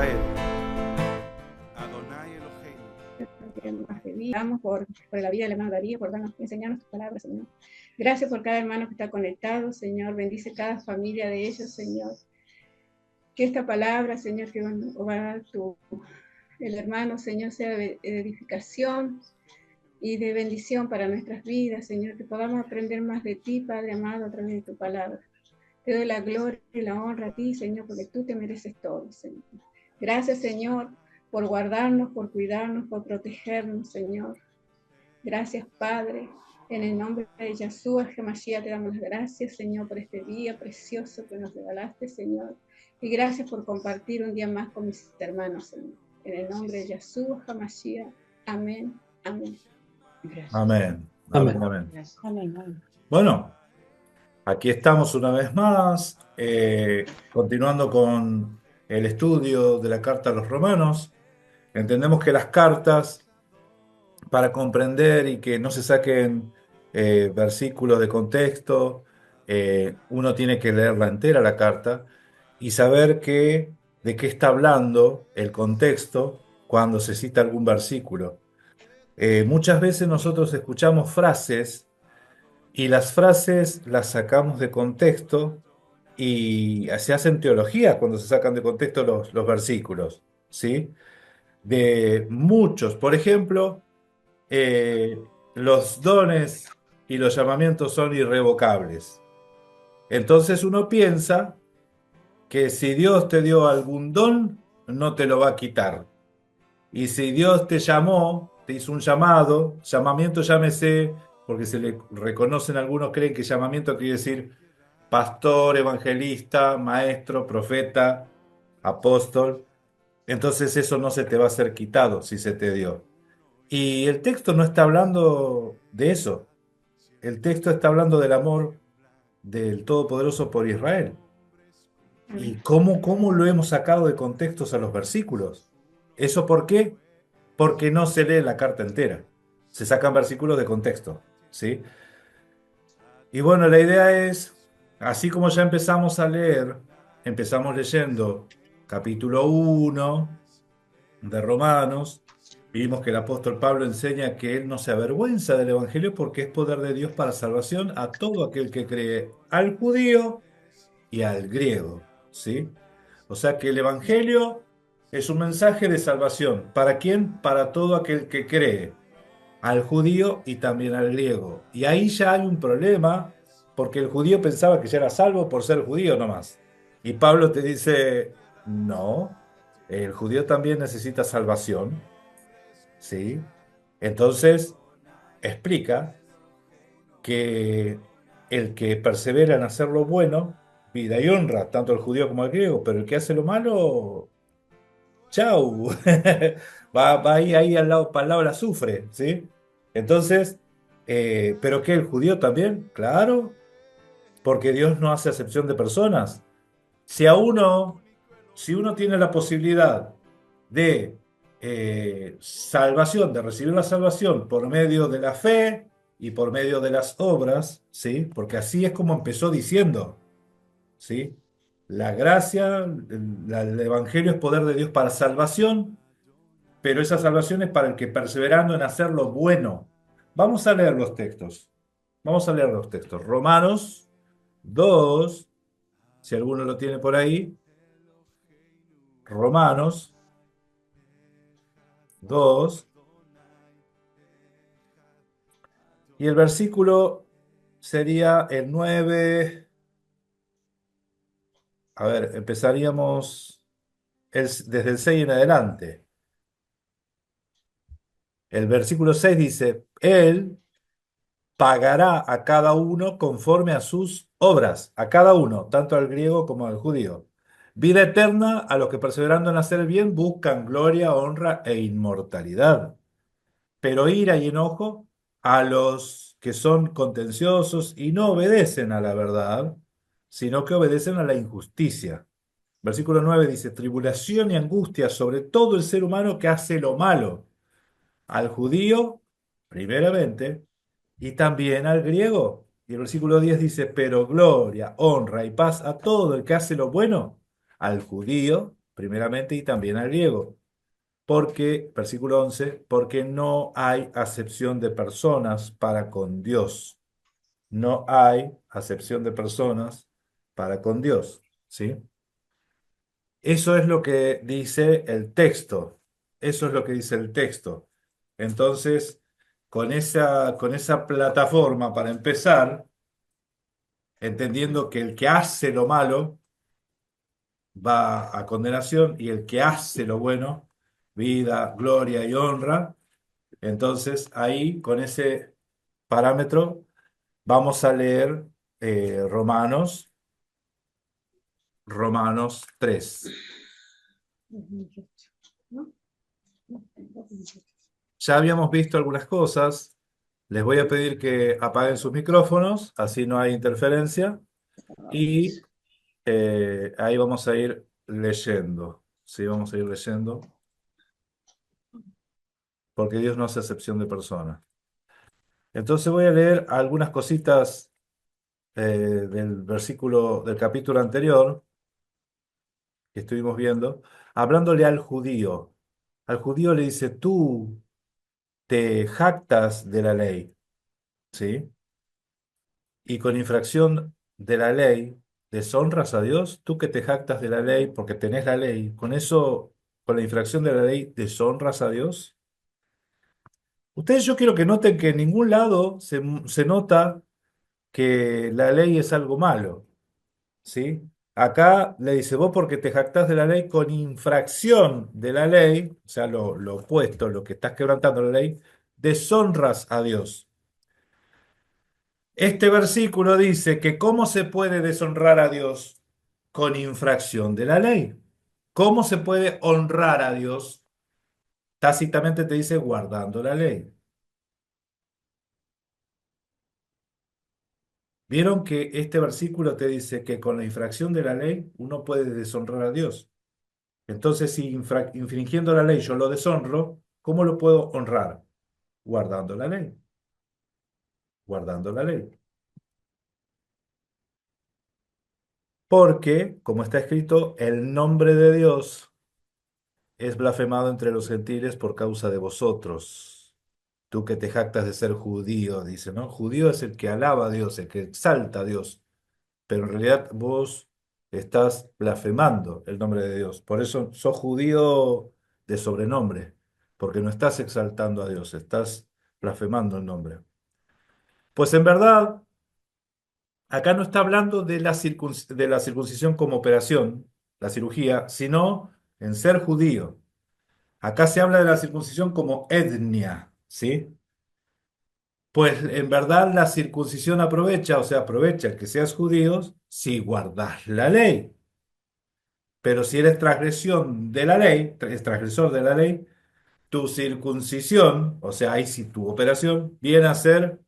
Israel. Adonai Eloheinu. Damos por la vida del hermano Darío, por enseñarnos tus palabras, Señor. Gracias por cada hermano que está conectado, Señor. Bendice cada familia de ellos, Señor. Que esta palabra, Señor, que va a dar el hermano, Señor, sea de edificación y de bendición para nuestras vidas, Señor. Que podamos aprender más de ti, Padre amado, a través de tu palabra. Te doy la gloria y la honra a ti, Señor, porque tú te mereces todo, Señor. Gracias, Señor, por guardarnos, por cuidarnos, por protegernos, Señor. Gracias, Padre. En el nombre de Yeshua, Gemashiach, te damos las gracias, Señor, por este día precioso que nos regalaste, Señor. Y gracias por compartir un día más con mis hermanos, Señor. En el nombre de Yeshua, Gemashiach. Amén. Amén. Gracias. Amén. Amén. Amén. Amén. Bueno, aquí estamos una vez más, continuando con el estudio de la carta a los romanos. Entendemos que las cartas, para comprender y que no se saquen versículos de contexto, uno tiene que leerla entera la carta y saber de qué está hablando el contexto cuando se cita algún versículo. Muchas veces nosotros escuchamos frases y las frases las sacamos de contexto y se hacen teología cuando se sacan de contexto los versículos, ¿sí? De muchos, por ejemplo, los dones y los llamamientos son irrevocables. Entonces uno piensa que si Dios te dio algún don, no te lo va a quitar. Y si Dios te llamó, te hizo un llamamiento llámese, porque se le reconocen, algunos creen que llamamiento quiere decir pastor, evangelista, maestro, profeta, apóstol. Entonces eso no se te va a ser quitado si se te dio. Y el texto no está hablando de eso. El texto está hablando del amor del Todopoderoso por Israel. ¿Y cómo lo hemos sacado de contextos a los versículos? ¿Eso por qué? Porque no se lee la carta entera. Se sacan versículos de contexto, ¿sí? Y bueno, la idea es, así como ya empezamos a leer, empezamos leyendo capítulo 1 de Romanos, vimos que el apóstol Pablo enseña que él no se avergüenza del evangelio porque es poder de Dios para salvación a todo aquel que cree, al judío y al griego, ¿sí? O sea que el evangelio es un mensaje de salvación. ¿Para quién? Para todo aquel que cree, al judío y también al griego. Y ahí ya hay un problema, porque el judío pensaba que ya era salvo por ser judío nomás. Y Pablo te dice, no, el judío también necesita salvación, ¿sí? Entonces, explica que el que persevera en hacer lo bueno, vida y honra, tanto el judío como el griego, pero el que hace lo malo, chau, va ahí al lado, para el lado del azufre, ¿sí? Entonces, ¿pero qué? ¿El judío también? Claro, porque Dios no hace acepción de personas. Si a uno, si uno tiene la posibilidad de salvación, de recibir la salvación por medio de la fe y por medio de las obras, ¿sí? Porque así es como empezó diciendo, ¿sí? La gracia, el evangelio es poder de Dios para salvación, pero esa salvación es para el que perseverando en hacer lo bueno. Vamos a leer los textos. Vamos a leer los textos. Romanos 2, si alguno lo tiene por ahí. Romanos 2. Y el versículo sería el 9. A ver, empezaríamos desde el 6 en adelante. El versículo 6 dice, Él pagará a cada uno conforme a sus obras, a cada uno, tanto al griego como al judío. Vida eterna a los que perseverando en hacer el bien buscan gloria, honra e inmortalidad. Pero ira y enojo a los que son contenciosos y no obedecen a la verdad, sino que obedecen a la injusticia. Versículo 9 dice, tribulación y angustia sobre todo el ser humano que hace lo malo, al judío, primeramente, y también al griego. Y el versículo 10 dice, pero gloria, honra y paz a todo el que hace lo bueno, al judío primeramente, y también al griego. Porque, versículo 11, porque no hay acepción de personas para con Dios. No hay acepción de personas para con Dios, ¿sí? Eso es lo que dice el texto. Eso es lo que dice el texto. Entonces, con esa plataforma para empezar, entendiendo que el que hace lo malo va a condenación y el que hace lo bueno, vida, gloria y honra, entonces ahí con ese parámetro vamos a leer Romanos, Romanos 3. ¿No? Ya habíamos visto algunas cosas. Les voy a pedir que apaguen sus micrófonos, así no hay interferencia. Y ahí vamos a ir leyendo. Sí, vamos a ir leyendo, porque Dios no hace acepción de personas. Entonces voy a leer algunas cositas del versículo del capítulo anterior que estuvimos viendo, hablándole al judío. Al judío le dice, tú te jactas de la ley, ¿sí? Y con infracción de la ley, deshonras a Dios, tú que te jactas de la ley porque tenés la ley, con eso, con la infracción de la ley, deshonras a Dios. Ustedes yo quiero que noten que en ningún lado se nota que la ley es algo malo, ¿sí? Acá le dice, vos porque te jactás de la ley con infracción de la ley, o sea, lo opuesto, lo que estás quebrantando la ley, deshonras a Dios. Este versículo dice que ¿cómo se puede deshonrar a Dios? Con infracción de la ley. ¿Cómo se puede honrar a Dios? Tácitamente te dice guardando la ley. ¿Vieron que este versículo te dice que con la infracción de la ley uno puede deshonrar a Dios? Entonces, si infringiendo la ley yo lo deshonro, ¿cómo lo puedo honrar? Guardando la ley. Guardando la ley. Porque, como está escrito, el nombre de Dios es blasfemado entre los gentiles por causa de vosotros. Tú que te jactas de ser judío, dice, ¿no? Judío es el que alaba a Dios, el que exalta a Dios, pero en realidad vos estás blasfemando el nombre de Dios. Por eso sos judío de sobrenombre, porque no estás exaltando a Dios, estás blasfemando el nombre. Pues en verdad, acá no está hablando de de la circuncisión como operación, la cirugía, sino en ser judío. Acá se habla de la circuncisión como etnia, ¿sí? Pues en verdad la circuncisión aprovecha, o sea, aprovecha el que seas judíos si guardas la ley. Pero si eres transgresión de la ley, es transgresor de la ley, tu circuncisión, o sea, ahí sí tu operación, viene a ser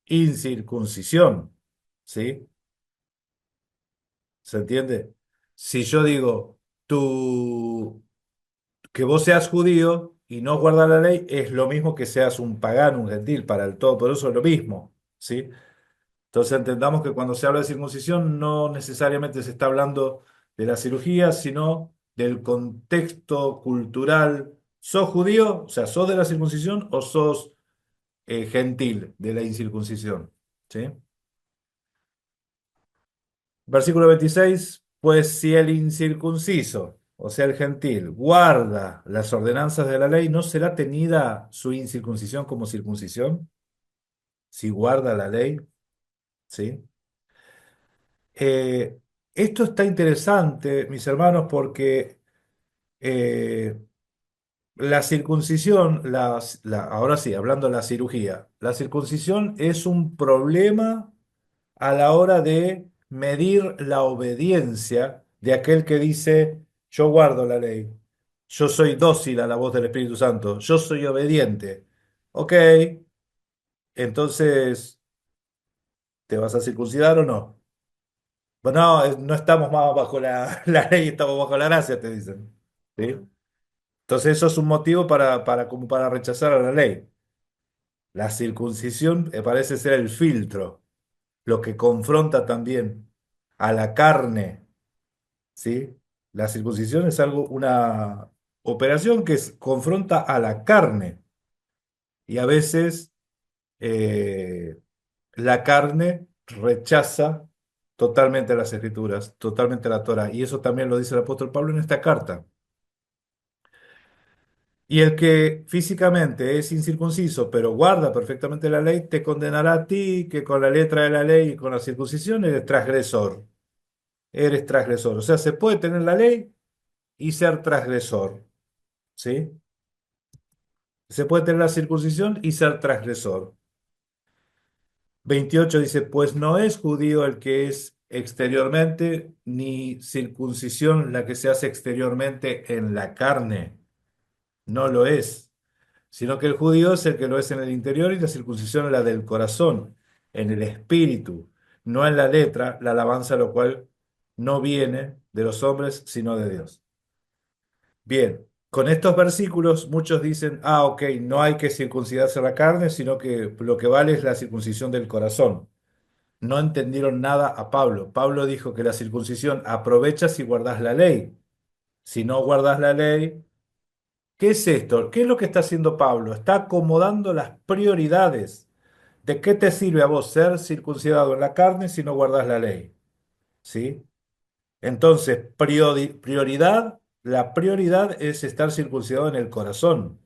incircuncisión, ¿sí? ¿Se entiende? Si yo digo, tú, que vos seas judío y no guardar la ley, es lo mismo que seas un pagano, un gentil, para el todo, por eso es lo mismo, ¿sí? Entonces entendamos que cuando se habla de circuncisión no necesariamente se está hablando de la cirugía, sino del contexto cultural. ¿Sos judío? O sea, ¿sos de la circuncisión o sos gentil de la incircuncisión? ¿Sí? Versículo 26, pues si el incircunciso, o sea, el gentil, guarda las ordenanzas de la ley, ¿no será tenida su incircuncisión como circuncisión? Si guarda la ley, ¿sí? Eh, Esto está interesante, mis hermanos, porque eh, la circuncisión, ahora sí, hablando de la cirugía, la circuncisión es un problema a la hora de medir la obediencia de aquel que dice, yo guardo la ley, yo soy dócil a la voz del Espíritu Santo, yo soy obediente. Ok, entonces, ¿te vas a circuncidar o no? Bueno, no, no estamos más bajo la ley, estamos bajo la gracia, te dicen. ¿Sí? Entonces eso es un motivo como para rechazar a la ley. La circuncisión parece ser el filtro, lo que confronta también a la carne, ¿sí? La circuncisión es algo, una operación que confronta a la carne y a veces eh, la carne rechaza totalmente las escrituras, totalmente la Torah. Y eso también lo dice el apóstol Pablo en esta carta. Y el que físicamente es incircunciso, pero guarda perfectamente la ley, te condenará a ti, que con la letra de la ley y con la circuncisión eres transgresor. Eres transgresor. O sea, se puede tener la ley y ser transgresor. ¿Sí? Se puede tener la circuncisión y ser transgresor. 28 dice, pues no es judío el que es exteriormente, ni circuncisión la que se hace exteriormente en la carne. No lo es, sino que el judío es el que lo es en el interior y la circuncisión es la del corazón, en el espíritu, no en la letra, la alabanza, lo cual no viene de los hombres, sino de Dios. Bien, con estos versículos muchos dicen, ah, ok, no hay que circuncidarse la carne, sino que lo que vale es la circuncisión del corazón. No entendieron nada a Pablo. Pablo dijo que la circuncisión aprovecha si guardas la ley. Si no guardas la ley, ¿qué es esto? ¿Qué es lo que está haciendo Pablo? Está acomodando las prioridades. ¿De qué te sirve a vos ser circuncidado en la carne si no guardas la ley? ¿Sí? Entonces, prioridad, la prioridad es estar circuncidado en el corazón.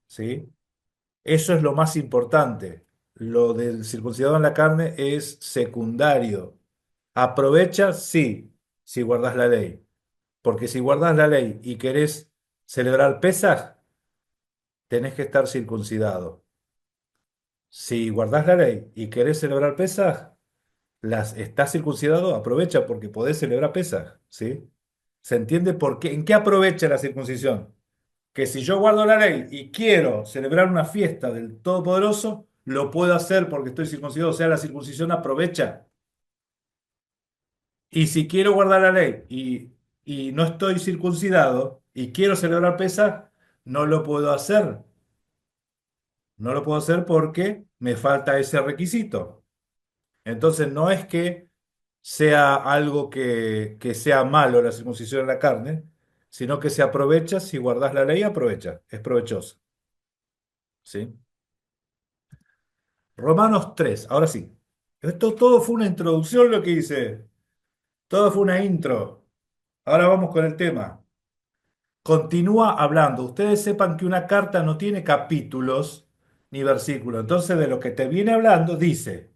¿Sí? Eso es lo más importante. Lo del circuncidado en la carne es secundario. Aprovecha, sí, si guardas la ley. Porque si guardas la ley y querés celebrar Pesaj, tenés que estar circuncidado. Si guardás la ley y querés celebrar Pesaj, estás circuncidado, aprovecha porque podés celebrar Pesaj, ¿sí? ¿Se entiende por qué? ¿En qué aprovecha la circuncisión? Que si yo guardo la ley y quiero celebrar una fiesta del Todopoderoso, lo puedo hacer porque estoy circuncidado. O sea, la circuncisión aprovecha. Y si quiero guardar la ley y no estoy circuncidado y quiero celebrar Pesaj, no lo puedo hacer. No lo puedo hacer porque me falta ese requisito. Entonces, no es que sea algo que sea malo la circuncisión en la carne, sino que se aprovecha, si guardas la ley, aprovecha, es provechoso. ¿Sí? Romanos 3, ahora sí. Esto todo fue una introducción lo que hice, todo fue una intro. Ahora vamos con el tema. Continúa hablando. Ustedes sepan que una carta no tiene capítulos ni versículos. Entonces, de lo que te viene hablando, dice,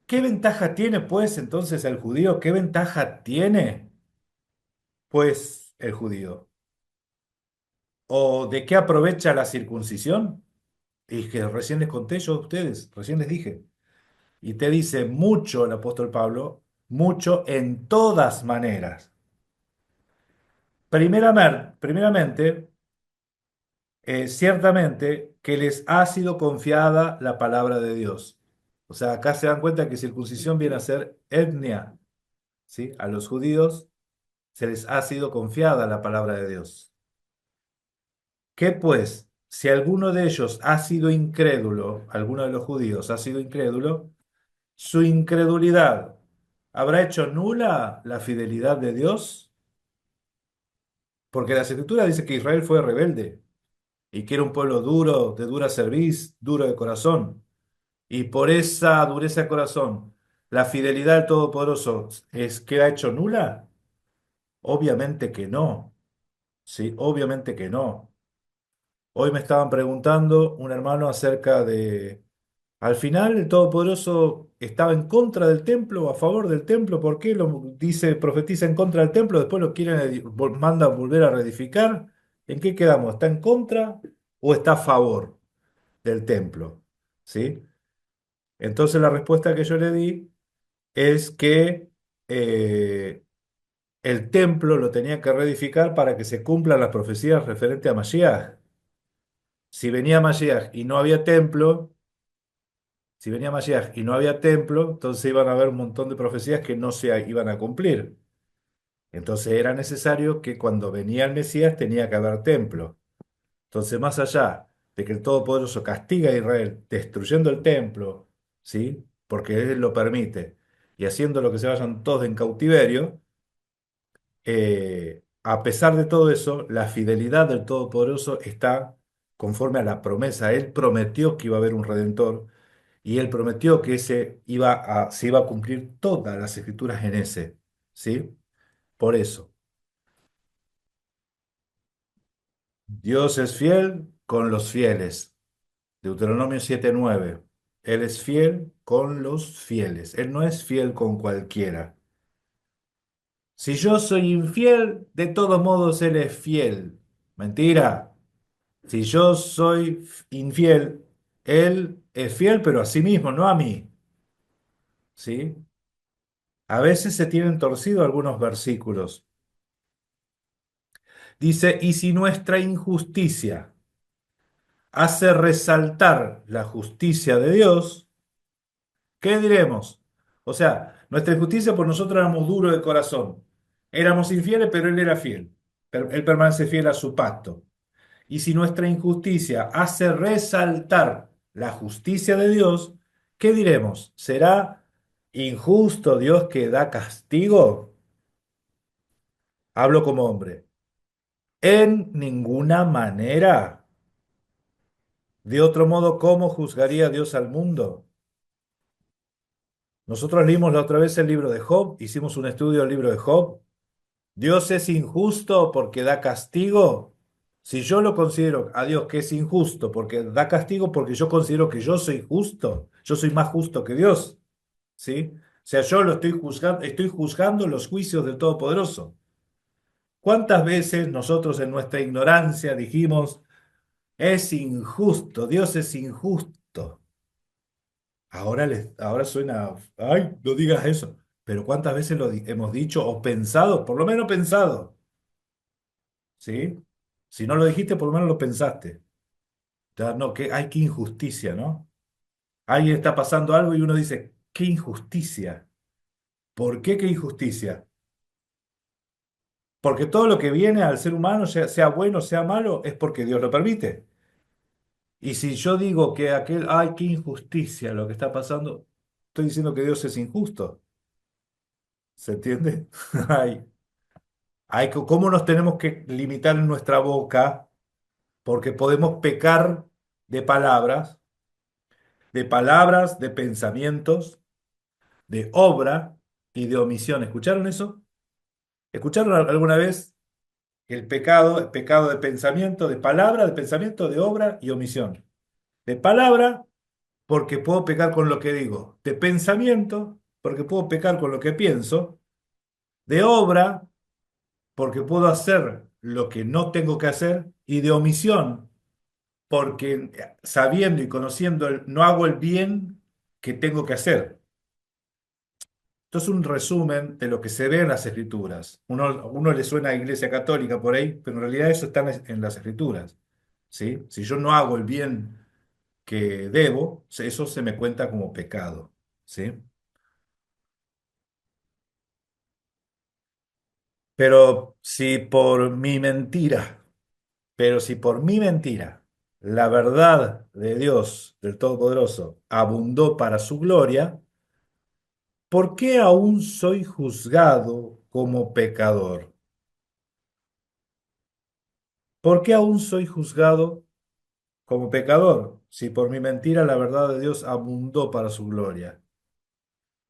¿qué ventaja tiene pues entonces el judío? ¿Qué ventaja tiene pues el judío? ¿O de qué aprovecha la circuncisión? Y que recién les conté yo a ustedes, recién les dije. Y te dice mucho el apóstol Pablo, mucho en todas maneras. Primeramente, ciertamente que les ha sido confiada la palabra de Dios. O sea, acá se dan cuenta que circuncisión viene a ser etnia, ¿sí? A los judíos se les ha sido confiada la palabra de Dios. ¿Qué pues? Si alguno de ellos ha sido incrédulo, alguno de los judíos ha sido incrédulo, su incredulidad habrá hecho nula la fidelidad de Dios, porque la Escritura dice que Israel fue rebelde y que era un pueblo duro, de dura cerviz, duro de corazón. Y por esa dureza de corazón, ¿la fidelidad del Todopoderoso queda hecho nula? Obviamente que no, sí, obviamente que no. Hoy me estaban preguntando un hermano acerca de, al final el Todopoderoso estaba en contra del templo o a favor del templo, ¿por qué lo dice, profetiza en contra del templo, después lo quieren, manda a volver a reedificar? ¿En qué quedamos? ¿Está en contra o está a favor del templo? ¿Sí? Entonces la respuesta que yo le di es que el templo lo tenía que reedificar para que se cumplan las profecías referentes a Mashiach. Si venía Mashiach y no había templo, si venía Mashiach y no había templo, entonces iban a haber un montón de profecías que no se iban a cumplir. Entonces era necesario que cuando venía el Mesías tenía que haber templo. Entonces, más allá de que el Todopoderoso castiga a Israel destruyendo el templo, ¿sí? Porque Él lo permite, y haciendo lo que se vayan todos en cautiverio, a pesar de todo eso, la fidelidad del Todopoderoso está conforme a la promesa. Él prometió que iba a haber un redentor y él prometió que se iba a cumplir todas las escrituras en ese, ¿sí? Por eso, Dios es fiel con los fieles. Deuteronomio 7:9. Él es fiel con los fieles. Él no es fiel con cualquiera. Si yo soy infiel, de todos modos Él es fiel. Mentira. Si yo soy infiel, Él es fiel, pero a sí mismo, no a mí. ¿Sí? A veces se tienen torcido algunos versículos. Dice, y si nuestra injusticia hace resaltar la justicia de Dios, ¿qué diremos? O sea, nuestra injusticia por nosotros éramos duros de corazón. Éramos infieles, pero Él era fiel. Él permanece fiel a su pacto. Y si nuestra injusticia hace resaltar la justicia de Dios, ¿qué diremos? ¿Será injusto Dios que da castigo? Hablo como hombre. En ninguna manera. De otro modo, ¿cómo juzgaría Dios al mundo? Nosotros leímos la otra vez el libro de Job, hicimos un estudio del libro de Job. ¿Dios es injusto porque da castigo? Si yo lo considero a Dios que es injusto porque da castigo, porque yo considero que yo soy justo, yo soy más justo que Dios, ¿sí? O sea, yo lo estoy juzgando los juicios del Todopoderoso. ¿Cuántas veces nosotros en nuestra ignorancia dijimos, es injusto, Dios es injusto? Ahora suena, ay, no digas eso. Pero ¿cuántas veces hemos dicho o pensado, por lo menos pensado? ¿Sí? Si no lo dijiste, por lo menos lo pensaste. Ya, no, qué injusticia, ¿no? Alguien está pasando algo y uno dice, qué injusticia. ¿Por qué qué injusticia? Porque todo lo que viene al ser humano, sea bueno, sea malo, es porque Dios lo permite. Y si yo digo que ay, qué injusticia lo que está pasando, estoy diciendo que Dios es injusto. ¿Se entiende? Ay, ¿cómo nos tenemos que limitar en nuestra boca? Porque podemos pecar de palabras, de pensamientos, de obra y de omisión. ¿Escucharon eso? ¿Escucharon alguna vez el pecado de pensamiento, de palabra, de pensamiento, de obra y omisión? De palabra, porque puedo pecar con lo que digo. De pensamiento, porque puedo pecar con lo que pienso. De obra, porque puedo hacer lo que no tengo que hacer. Y de omisión, porque sabiendo y conociendo, no hago el bien que tengo que hacer. Esto es un resumen de lo que se ve en las Escrituras. Uno le suena a Iglesia Católica por ahí, pero en realidad eso está en las Escrituras. ¿Sí? Si yo no hago el bien que debo, eso se me cuenta como pecado. ¿Sí? Pero si por mi mentira, pero si por mi mentira, la verdad de Dios, del Todopoderoso, abundó para su gloria, ¿por qué aún soy juzgado como pecador? ¿Por qué aún soy juzgado como pecador, si por mi mentira la verdad de Dios abundó para su gloria?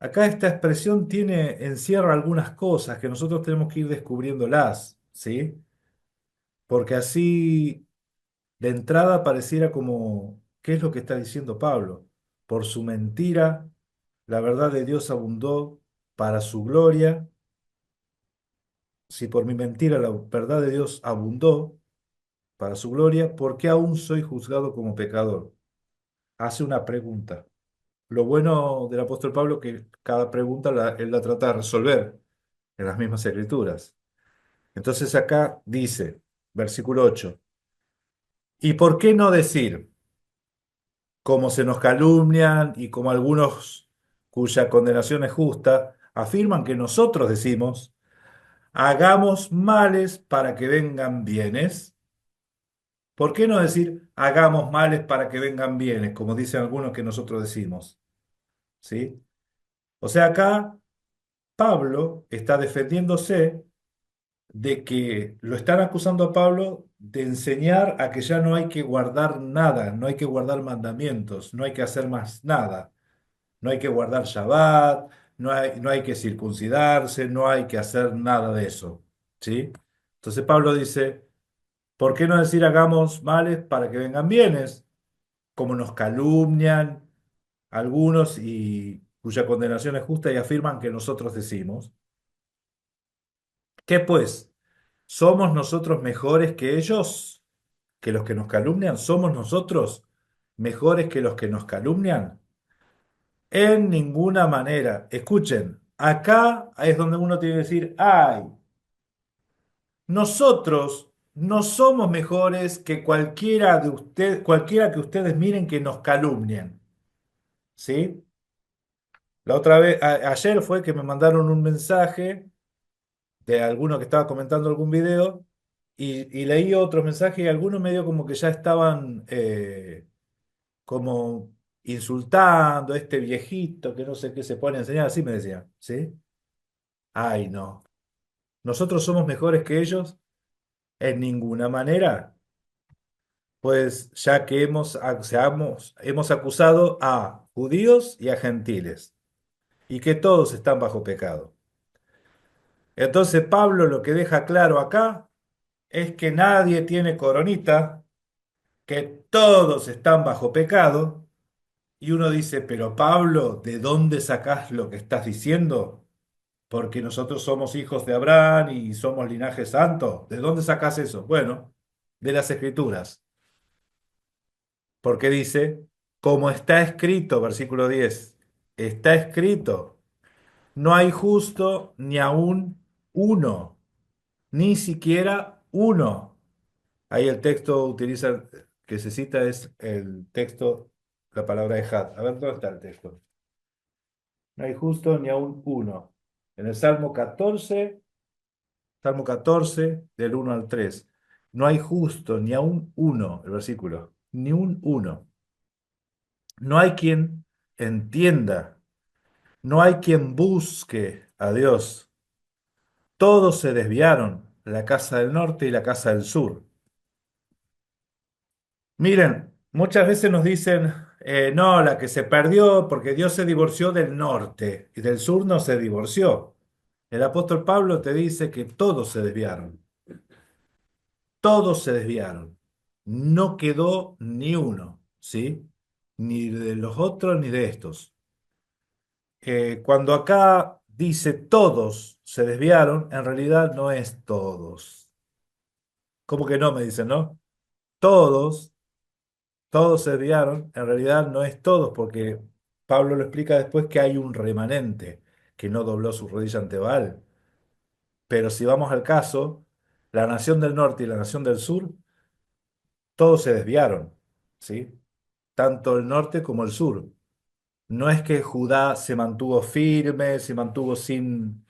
Acá esta expresión encierra algunas cosas que nosotros tenemos que ir descubriéndolas, ¿sí? Porque así de entrada pareciera como, ¿qué es lo que está diciendo Pablo? Por su mentira la verdad de Dios abundó para su gloria. Si por mi mentira la verdad de Dios abundó para su gloria, ¿por qué aún soy juzgado como pecador? Hace una pregunta. Lo bueno del apóstol Pablo es que cada pregunta él la trata de resolver en las mismas escrituras. Entonces acá dice, versículo 8, ¿y por qué no decir, como se nos calumnian y como algunos cuya condenación es justa, afirman que nosotros decimos, hagamos males para que vengan bienes? ¿Por qué no decir, hagamos males para que vengan bienes, como dicen algunos que nosotros decimos? ¿Sí? O sea, acá Pablo está defendiéndose de que lo están acusando a Pablo de enseñar a que ya no hay que guardar nada, no hay que guardar mandamientos, no hay que hacer más nada, no hay que guardar Shabbat, no hay que circuncidarse, no hay que hacer nada de eso, ¿sí? Entonces Pablo dice, ¿por qué no decir hagamos males para que vengan bienes? Como nos calumnian algunos y cuya condenación es justa y afirman que nosotros decimos. ¿Qué pues? ¿Somos nosotros mejores que ellos? ¿Que los que nos calumnian? ¿Somos nosotros mejores que los que nos calumnian? En ninguna manera. Escuchen, acá es donde uno tiene que decir, ay, nosotros no somos mejores que cualquiera que ustedes miren que nos calumnien, ¿sí? La otra vez, ayer fue que me mandaron un mensaje de alguno que estaba comentando algún video y leí otros mensajes y algunos medio como que ya estaban como insultando a este viejito que no sé qué se pone a enseñar, así me decían, ¿sí? Ay, no. ¿Nosotros somos mejores que ellos? En ninguna manera, pues ya que hemos acusado a judíos y a gentiles y que todos están bajo pecado. Entonces Pablo lo que deja claro acá es que nadie tiene coronita, que todos están bajo pecado, y uno dice, pero Pablo, ¿de dónde sacás lo que estás diciendo? Porque nosotros somos hijos de Abraham y somos linaje santo. ¿De dónde sacás eso? Bueno, de las Escrituras, porque dice, como está escrito, versículo 10, está escrito, no hay justo ni aún uno, ni siquiera uno. Ahí el texto utiliza, que se cita es el texto, la palabra de Had. A ver, ¿dónde está el texto? No hay justo ni aún uno. En el Salmo 14 del 1 al 3. No hay justo ni aún uno, el versículo, ni un uno. No hay quien entienda, no hay quien busque a Dios. Todos se desviaron, la casa del norte y la casa del sur. Miren, muchas veces nos dicen, no, la que se perdió porque Dios se divorció del norte y del sur no se divorció. El apóstol Pablo te dice que todos se desviaron. No quedó ni uno, ¿sí? Ni de los otros ni de estos. Cuando acá dice todos se desviaron, en realidad no es todos. ¿Cómo que no? Me dicen, ¿no? Todos. Todos se desviaron, en realidad no es todos, porque Pablo lo explica después que hay un remanente que no dobló su rodilla ante Baal. Pero si vamos al caso, la nación del norte y la nación del sur, todos se desviaron, ¿sí? Tanto el norte como el sur. No es que Judá se mantuvo firme, se mantuvo sin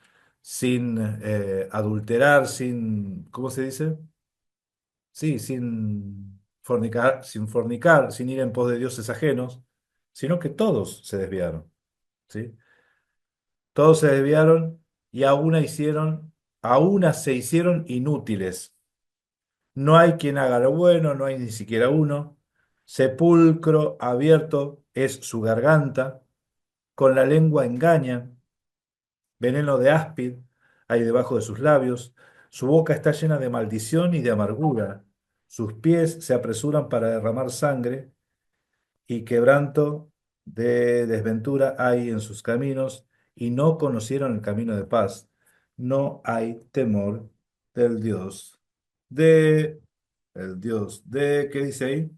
adulterar, ¿cómo se dice? Sí, sin ir en pos de dioses ajenos, sino que todos se desviaron, ¿sí? Todos se desviaron y a una se hicieron inútiles. No hay quien haga lo bueno, no hay ni siquiera uno. Sepulcro abierto es su garganta, con la lengua engañan, veneno de áspid hay debajo de sus labios, su boca está llena de maldición y de amargura, sus pies se apresuran para derramar sangre y quebranto de desventura hay en sus caminos y no conocieron el camino de paz. No hay temor del de, ¿qué dice ahí?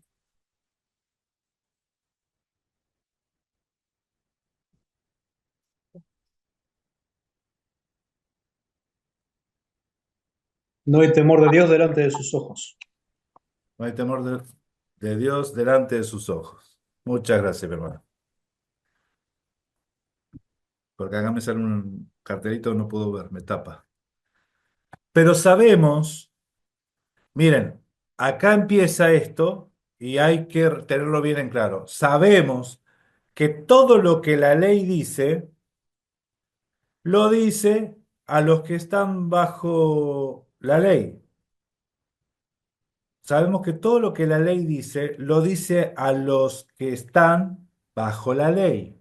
No hay temor de Dios delante de sus ojos. No hay temor de Dios delante de sus ojos. Muchas gracias, mi hermano. Porque acá me sale un cartelito, no puedo ver, me tapa. Pero sabemos, miren, acá empieza esto y hay que tenerlo bien en claro. Sabemos que todo lo que la ley dice, lo dice a los que están bajo la ley. Sabemos que todo lo que la ley dice, lo dice a los que están bajo la ley,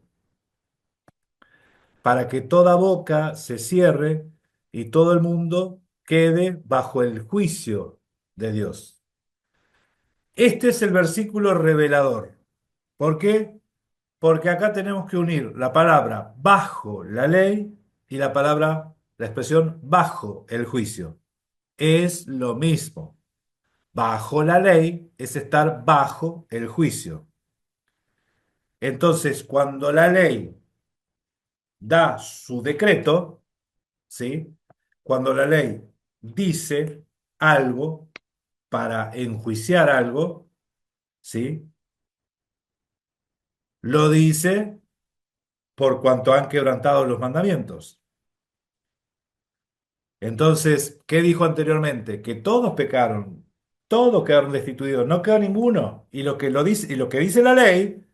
para que toda boca se cierre y todo el mundo quede bajo el juicio de Dios. Este es el versículo revelador. ¿Por qué? Porque acá tenemos que unir la palabra bajo la ley y la expresión bajo el juicio. Es lo mismo. Bajo la ley es estar bajo el juicio. Entonces, cuando la ley da su decreto, ¿sí? Cuando la ley dice algo para enjuiciar algo, ¿sí? Lo dice por cuanto han quebrantado los mandamientos. Entonces, ¿qué dijo anteriormente? Que todos pecaron, todos quedaron destituidos, no quedó ninguno. Y lo dice, y lo que dice la ley,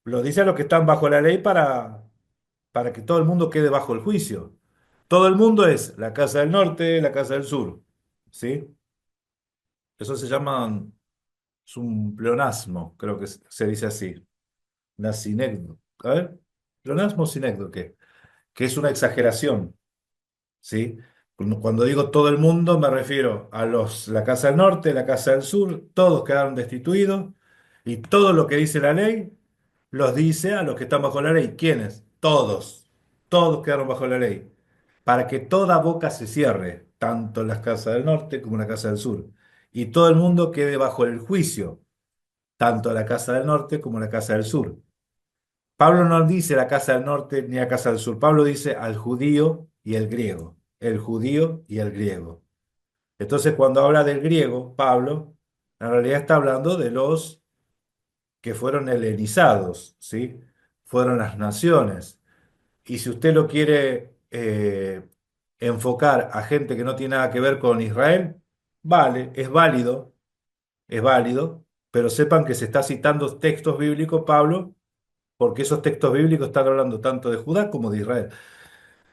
lo dice a los que están bajo la ley para que todo el mundo quede bajo el juicio. Todo el mundo es la casa del norte, la casa del sur, ¿sí? Eso se llama, es un pleonasmo, creo que se dice así. Una sinécdoque. A ver, pleonasmo o sinécdoque, que es una exageración. ¿Sí? Cuando digo todo el mundo, me refiero a la Casa del Norte, la Casa del Sur, todos quedaron destituidos y todo lo que dice la ley los dice a los que están bajo la ley. ¿Quiénes? Todos. Todos quedaron bajo la ley. Para que toda boca se cierre, tanto en la Casa del Norte como en la Casa del Sur. Y todo el mundo quede bajo el juicio, tanto en la Casa del Norte como en la Casa del Sur. Pablo no dice la casa del norte ni la casa del sur. Pablo dice al judío y el griego. El judío y el griego. Entonces, cuando habla del griego, Pablo, en realidad está hablando de los que fueron helenizados, ¿sí? Fueron las naciones. Y si usted lo quiere enfocar a gente que no tiene nada que ver con Israel, vale, es válido, pero sepan que se está citando textos bíblicos, Pablo, porque esos textos bíblicos están hablando tanto de Judá como de Israel.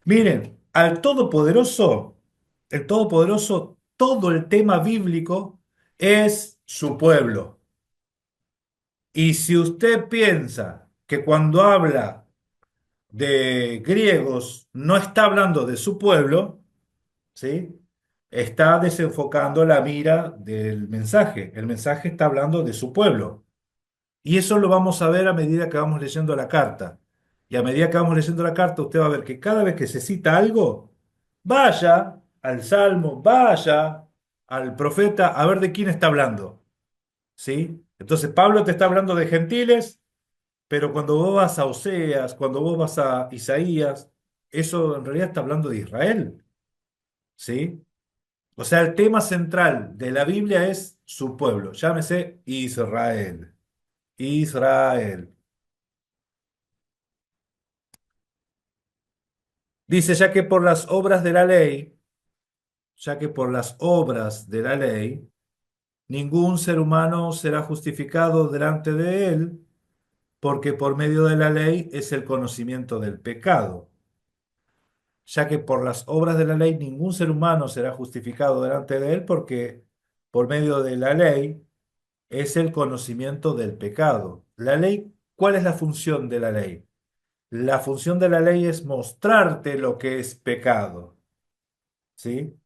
Miren, al Todopoderoso, todo el tema bíblico es su pueblo. Y si usted piensa que cuando habla de griegos no está hablando de su pueblo, ¿sí? Está desenfocando la mira del mensaje. El mensaje está hablando de su pueblo. Y eso lo vamos a ver a medida que vamos leyendo la carta. Y a medida que vamos leyendo la carta, usted va a ver que cada vez que se cita algo, vaya al Salmo, vaya al profeta a ver de quién está hablando. ¿Sí? Entonces Pablo te está hablando de gentiles, pero cuando vos vas a Oseas, cuando vos vas a Isaías, eso en realidad está hablando de Israel. ¿Sí? O sea, el tema central de la Biblia es su pueblo. Llámese Israel. Israel. Dice, ya que por las obras de la ley, ningún ser humano será justificado delante de él, porque por medio de la ley es el conocimiento del pecado. Ya que por las obras de la ley ningún ser humano será justificado delante de él, porque por medio de la ley es el conocimiento del pecado. La ley, ¿cuál es la función de la ley? La función de la ley es mostrarte lo que es pecado. ¿Sí?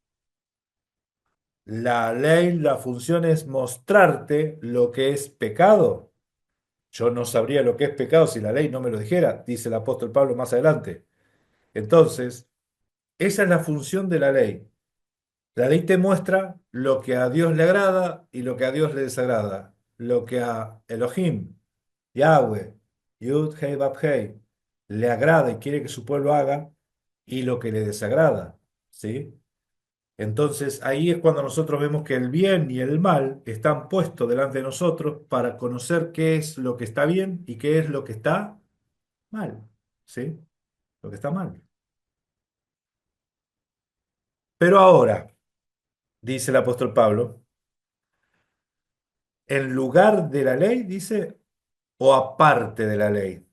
La ley, la función es mostrarte lo que es pecado. Yo no sabría lo que es pecado si la ley no me lo dijera, dice el apóstol Pablo más adelante. Entonces, esa es la función de la ley. La ley te muestra lo que a Dios le agrada y lo que a Dios le desagrada. Lo que a Elohim, Yahweh, Yud, Hei, Vav, Hei, le agrada y quiere que su pueblo haga y lo que le desagrada. ¿Sí? Entonces ahí es cuando nosotros vemos que el bien y el mal están puestos delante de nosotros para conocer qué es lo que está bien y qué es lo que está mal. ¿Sí? Lo que está mal. Pero ahora, dice el apóstol Pablo, en lugar de la ley, dice, o aparte de la ley.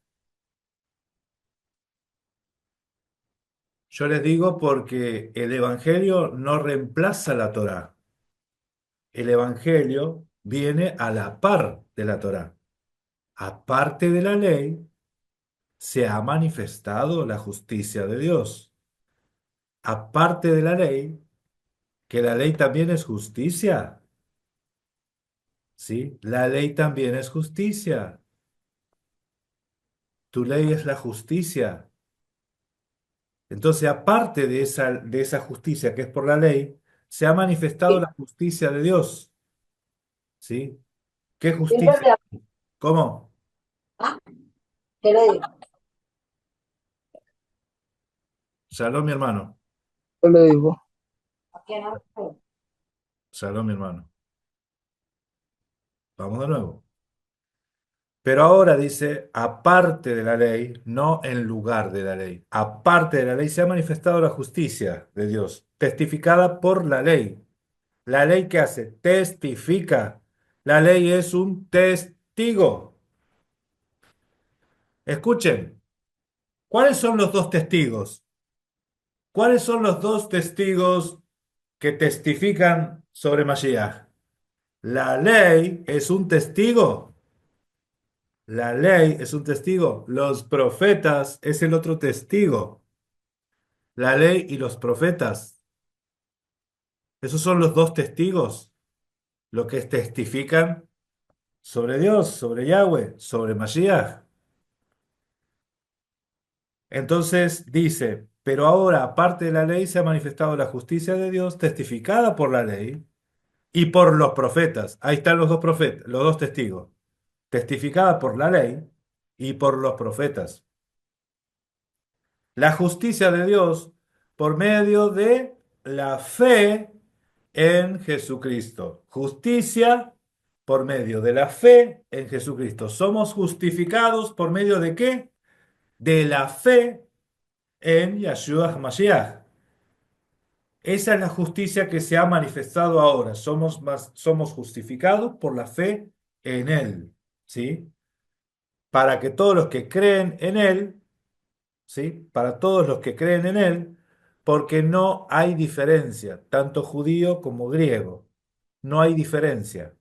Yo les digo porque el Evangelio no reemplaza la Torá. El Evangelio viene a la par de la Torá. Aparte de la ley, se ha manifestado la justicia de Dios. Aparte de la ley, que la ley también es justicia. ¿Sí? La ley también es justicia. Tu ley es la justicia. Entonces, aparte de esa justicia que es por la ley, se ha manifestado la justicia de Dios. ¿Sí? ¿Qué justicia? ¿Cómo? ¿Qué le digo? Shalom, mi hermano. ¿Qué le digo? ¿A quién no? Shalom, mi hermano. Vamos de nuevo. Pero ahora dice, aparte de la ley, no en lugar de la ley. Aparte de la ley se ha manifestado la justicia de Dios, testificada por la ley. ¿La ley qué hace? Testifica. La ley es un testigo. Escuchen, ¿cuáles son los dos testigos? ¿Cuáles son los dos testigos que testifican sobre Mashiach? La ley es un testigo. La ley es un testigo. Los profetas es el otro testigo. La ley y los profetas. Esos son los dos testigos. Lo que testifican sobre Dios, sobre Yahweh, sobre Mashiach. Entonces dice, pero ahora, aparte de la ley, se ha manifestado la justicia de Dios testificada por la ley y por los profetas. Ahí están los dos profetas, los dos testigos. Testificada por la ley y por los profetas. La justicia de Dios por medio de la fe en Jesucristo. Justicia por medio de la fe en Jesucristo. ¿Somos justificados por medio de qué? De la fe en Yahshua HaMashiach. Esa es la justicia que se ha manifestado ahora. Somos justificados por la fe en Él, ¿sí? Para que todos los que creen en Él, ¿sí? Para todos los que creen en Él, porque no hay diferencia, tanto judío como griego. No hay diferencia.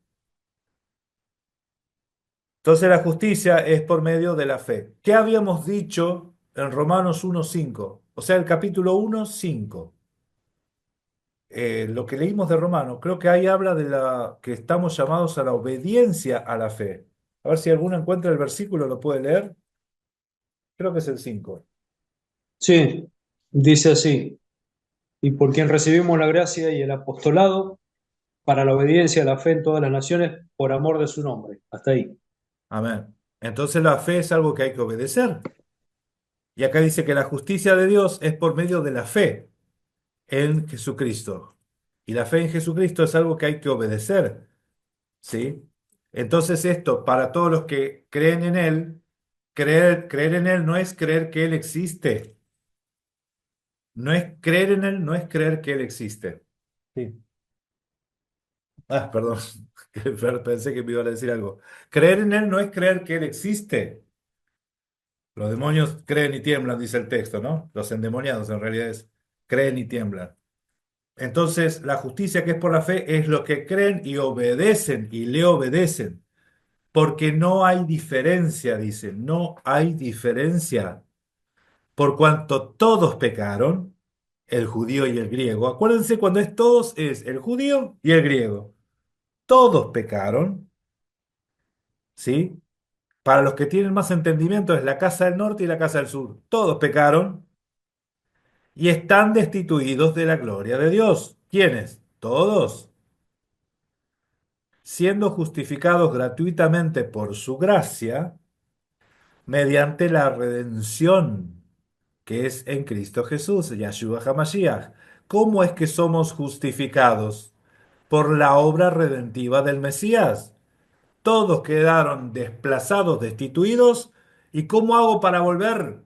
Entonces la justicia es por medio de la fe. ¿Qué habíamos dicho en Romanos 1:5? O sea, el capítulo 1:5. Lo que leímos de Romanos, creo que ahí habla de la que estamos llamados a la obediencia a la fe. A ver si alguno encuentra el versículo, lo puede leer. Creo que es el 5. Sí, dice así, y por quien recibimos la gracia y el apostolado para la obediencia a la fe en todas las naciones por amor de su nombre. Hasta ahí. Amén. Entonces la fe es algo que hay que obedecer. Y acá dice que la justicia de Dios es por medio de la fe en Jesucristo. Y la fe en Jesucristo es algo que hay que obedecer, ¿sí? Entonces esto, para todos los que creen en Él, creer en Él no es creer que Él existe. No es creer en Él, no es creer que Él existe. Sí. Ah, perdón. Pensé que me iba a decir algo. Creer en Él no es creer que Él existe. Los demonios creen y tiemblan, dice el texto, ¿no? Los endemoniados en realidad creen y tiemblan. Entonces, la justicia que es por la fe es los que creen y obedecen y le obedecen. Porque no hay diferencia, dice, no hay diferencia. Por cuanto todos pecaron, el judío y el griego. Acuérdense, cuando es todos, es el judío y el griego. Todos pecaron, ¿sí? Para los que tienen más entendimiento es la casa del norte y la casa del sur. Todos pecaron y están destituidos de la gloria de Dios. ¿Quiénes? Todos. Siendo justificados gratuitamente por su gracia, mediante la redención que es en Cristo Jesús, Yahshua HaMashiach. ¿Cómo es que somos justificados? Por la obra redentiva del Mesías. Todos quedaron desplazados, destituidos. ¿Y cómo hago para volver?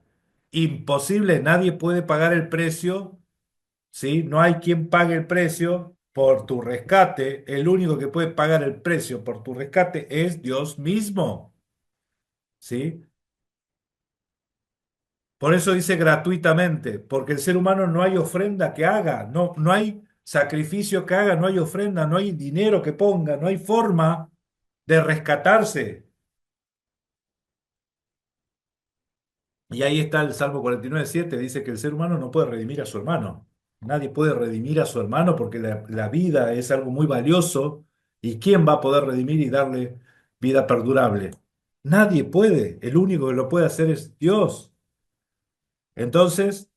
Imposible, nadie puede pagar el precio, ¿sí? No hay quien pague el precio por tu rescate. El único que puede pagar el precio por tu rescate es Dios mismo, ¿sí? Por eso dice gratuitamente, porque el ser humano no hay ofrenda que haga, no hay sacrificio que haga, no hay ofrenda, no hay dinero que ponga, no hay forma de rescatarse. Y ahí está el Salmo 49:7, dice que el ser humano no puede redimir a su hermano. Nadie puede redimir a su hermano porque la vida es algo muy valioso. ¿Y quién va a poder redimir y darle vida perdurable? Nadie puede. El único que lo puede hacer es Dios. Entonces,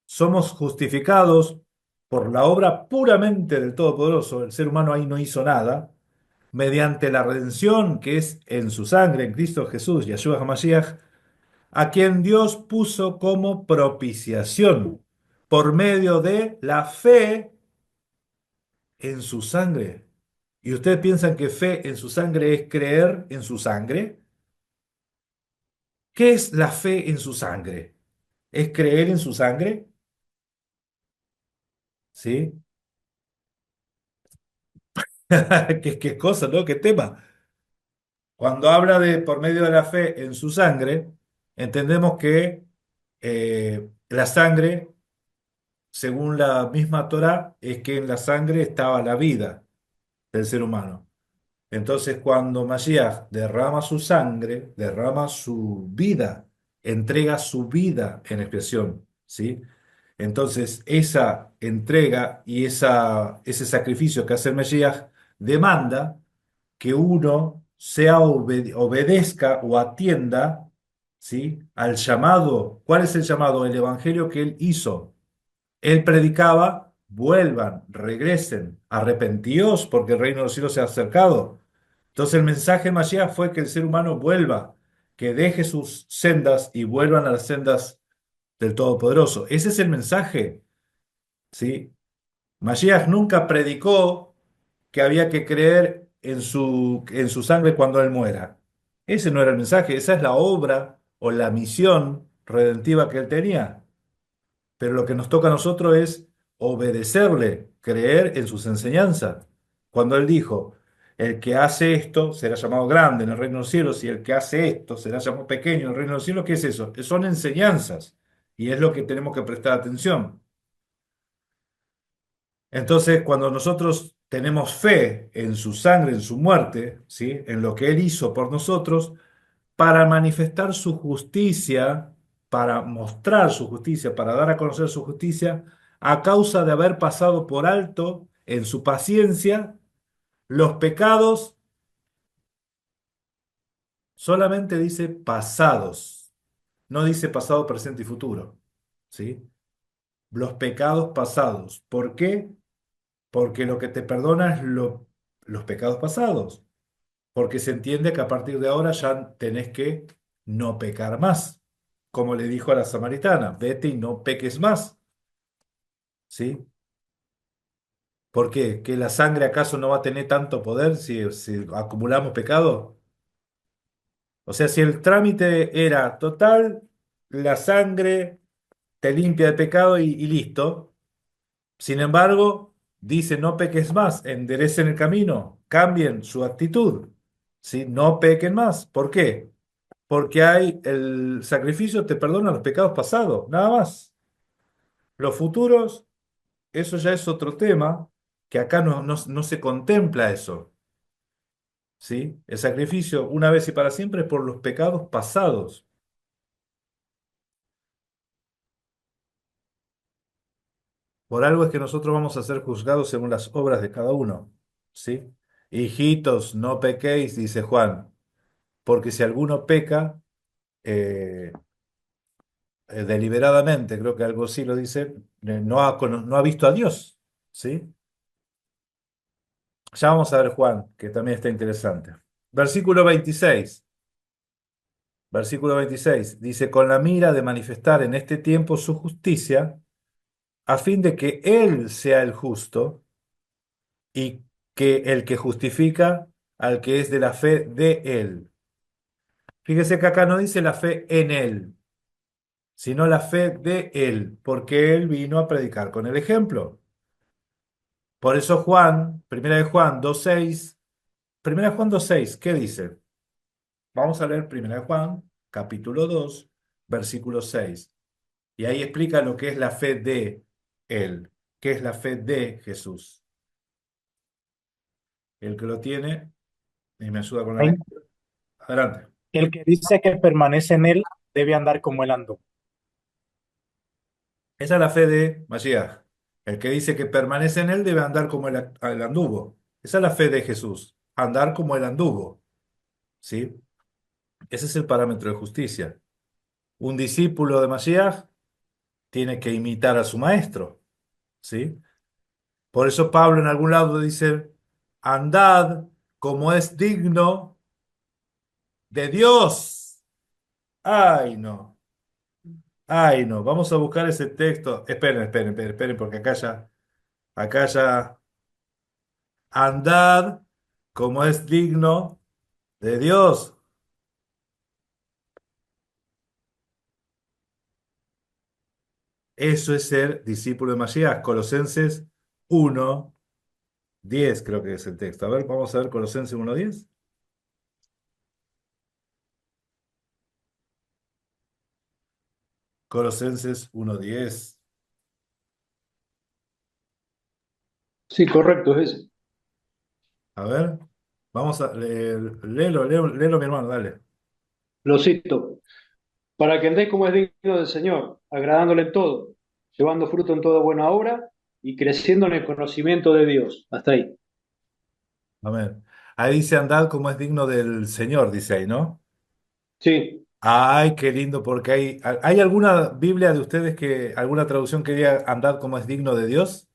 somos justificados por la obra puramente del Todopoderoso. El ser humano ahí no hizo nada. Mediante la redención que es en su sangre, en Cristo Jesús, Yeshua HaMashiach, a quien Dios puso como propiciación por medio de la fe en su sangre. ¿Y ustedes piensan que fe en su sangre es creer en su sangre? ¿Qué es la fe en su sangre? ¿Es creer en su sangre? ¿Sí? ¿Qué cosa, ¿no? ¿Qué tema? Cuando habla de por medio de la fe en su sangre, entendemos que la sangre, según la misma Torá, es que en la sangre estaba la vida del ser humano. Entonces, cuando Mashiach derrama su sangre, derrama su vida, entrega su vida en expiación, ¿sí? Entonces, esa entrega y ese sacrificio que hace el Mashiach demanda que uno obedezca o atienda, ¿sí? Al llamado. ¿Cuál es el llamado? El evangelio que él hizo. Él predicaba, vuelvan, regresen, arrepentíos porque el reino de los cielos se ha acercado. Entonces el mensaje de Mashiach fue que el ser humano vuelva, que deje sus sendas y vuelvan a las sendas del Todopoderoso. Ese es el mensaje, ¿sí? Mashiach nunca predicó que había que creer en su sangre cuando él muera. Ese no era el mensaje, esa es la obra o la misión redentiva que él tenía. Pero lo que nos toca a nosotros es obedecerle, creer en sus enseñanzas. Cuando él dijo, el que hace esto será llamado grande en el reino de los cielos y el que hace esto será llamado pequeño en el reino de los cielos, ¿qué es eso? Son enseñanzas y es lo que tenemos que prestar atención. Entonces, cuando nosotros tenemos fe en su sangre, en su muerte, ¿sí? En lo que él hizo por nosotros, para manifestar su justicia, para mostrar su justicia, para dar a conocer su justicia, a causa de haber pasado por alto en su paciencia los pecados, solamente dice pasados, no dice pasado, presente y futuro, ¿sí? Los pecados pasados. ¿Por qué? Porque lo que te perdona es los pecados pasados, porque se entiende que a partir de ahora ya tenés que no pecar más, como le dijo a la samaritana, vete y no peques más, ¿sí? ¿Por qué? ¿Que la sangre acaso no va a tener tanto poder si acumulamos pecado? O sea, si el trámite era total, la sangre te limpia de pecado y listo. Sin embargo, dice no peques más, enderecen el camino, cambien su actitud, ¿sí? No pequen más. ¿Por qué? Porque hay el sacrificio te perdona los pecados pasados, nada más. Los futuros, eso ya es otro tema, que acá no se contempla eso, ¿sí? El sacrificio una vez y para siempre es por los pecados pasados. Por algo es que nosotros vamos a ser juzgados según las obras de cada uno, ¿sí? Hijitos, no pequéis, dice Juan, porque si alguno peca, eh, deliberadamente, creo que algo sí lo dice, no ha visto a Dios, ¿sí? Ya vamos a ver Juan, que también está interesante. Versículo 26. Versículo 26 dice, con la mira de manifestar en este tiempo su justicia, a fin de que Él sea el justo y que el que justifica al que es de la fe de Él. Fíjese que acá no dice la fe en Él, sino la fe de Él, porque Él vino a predicar con el ejemplo. Por eso Juan, Primera de Juan 2:6, Primera de Juan 2:6, ¿qué dice? Vamos a leer Primera de Juan, capítulo 2, versículo 6. Y ahí explica lo que es la fe de Él, qué es la fe de Jesús. El que lo tiene, y me ayuda con la Amén. lectura. Adelante. El que dice que permanece en él debe andar como él andó. Esa es la fe de Mashiach. El que dice que permanece en Él debe andar como él anduvo. Esa es la fe de Jesús, andar como Él anduvo. ¿Sí? Ese es el parámetro de justicia. Un discípulo de Mashiach tiene que imitar a su maestro. ¿Sí? Por eso Pablo en algún lado dice, andad como es digno de Dios. Ay, no. Ay, no. Vamos a buscar ese texto. Esperen, porque acá ya, andad como es digno de Dios. Eso es ser discípulo de Mashiach. Colosenses 1:10 creo que es el texto. A ver, vamos a ver Colosenses 1:10. Colosenses 1:10. Sí, correcto, es ese. A ver, vamos a leer, léelo, mi hermano, dale. Lo cito. Para que andéis como es digno del Señor, agradándole en todo, llevando fruto en toda buena obra y creciendo en el conocimiento de Dios. Hasta ahí. Amén. Ahí dice andad como es digno del Señor, dice ahí, ¿no? Sí, Ay, qué lindo, porque ¿hay alguna Biblia de ustedes alguna traducción que diga andad como es digno de Dios?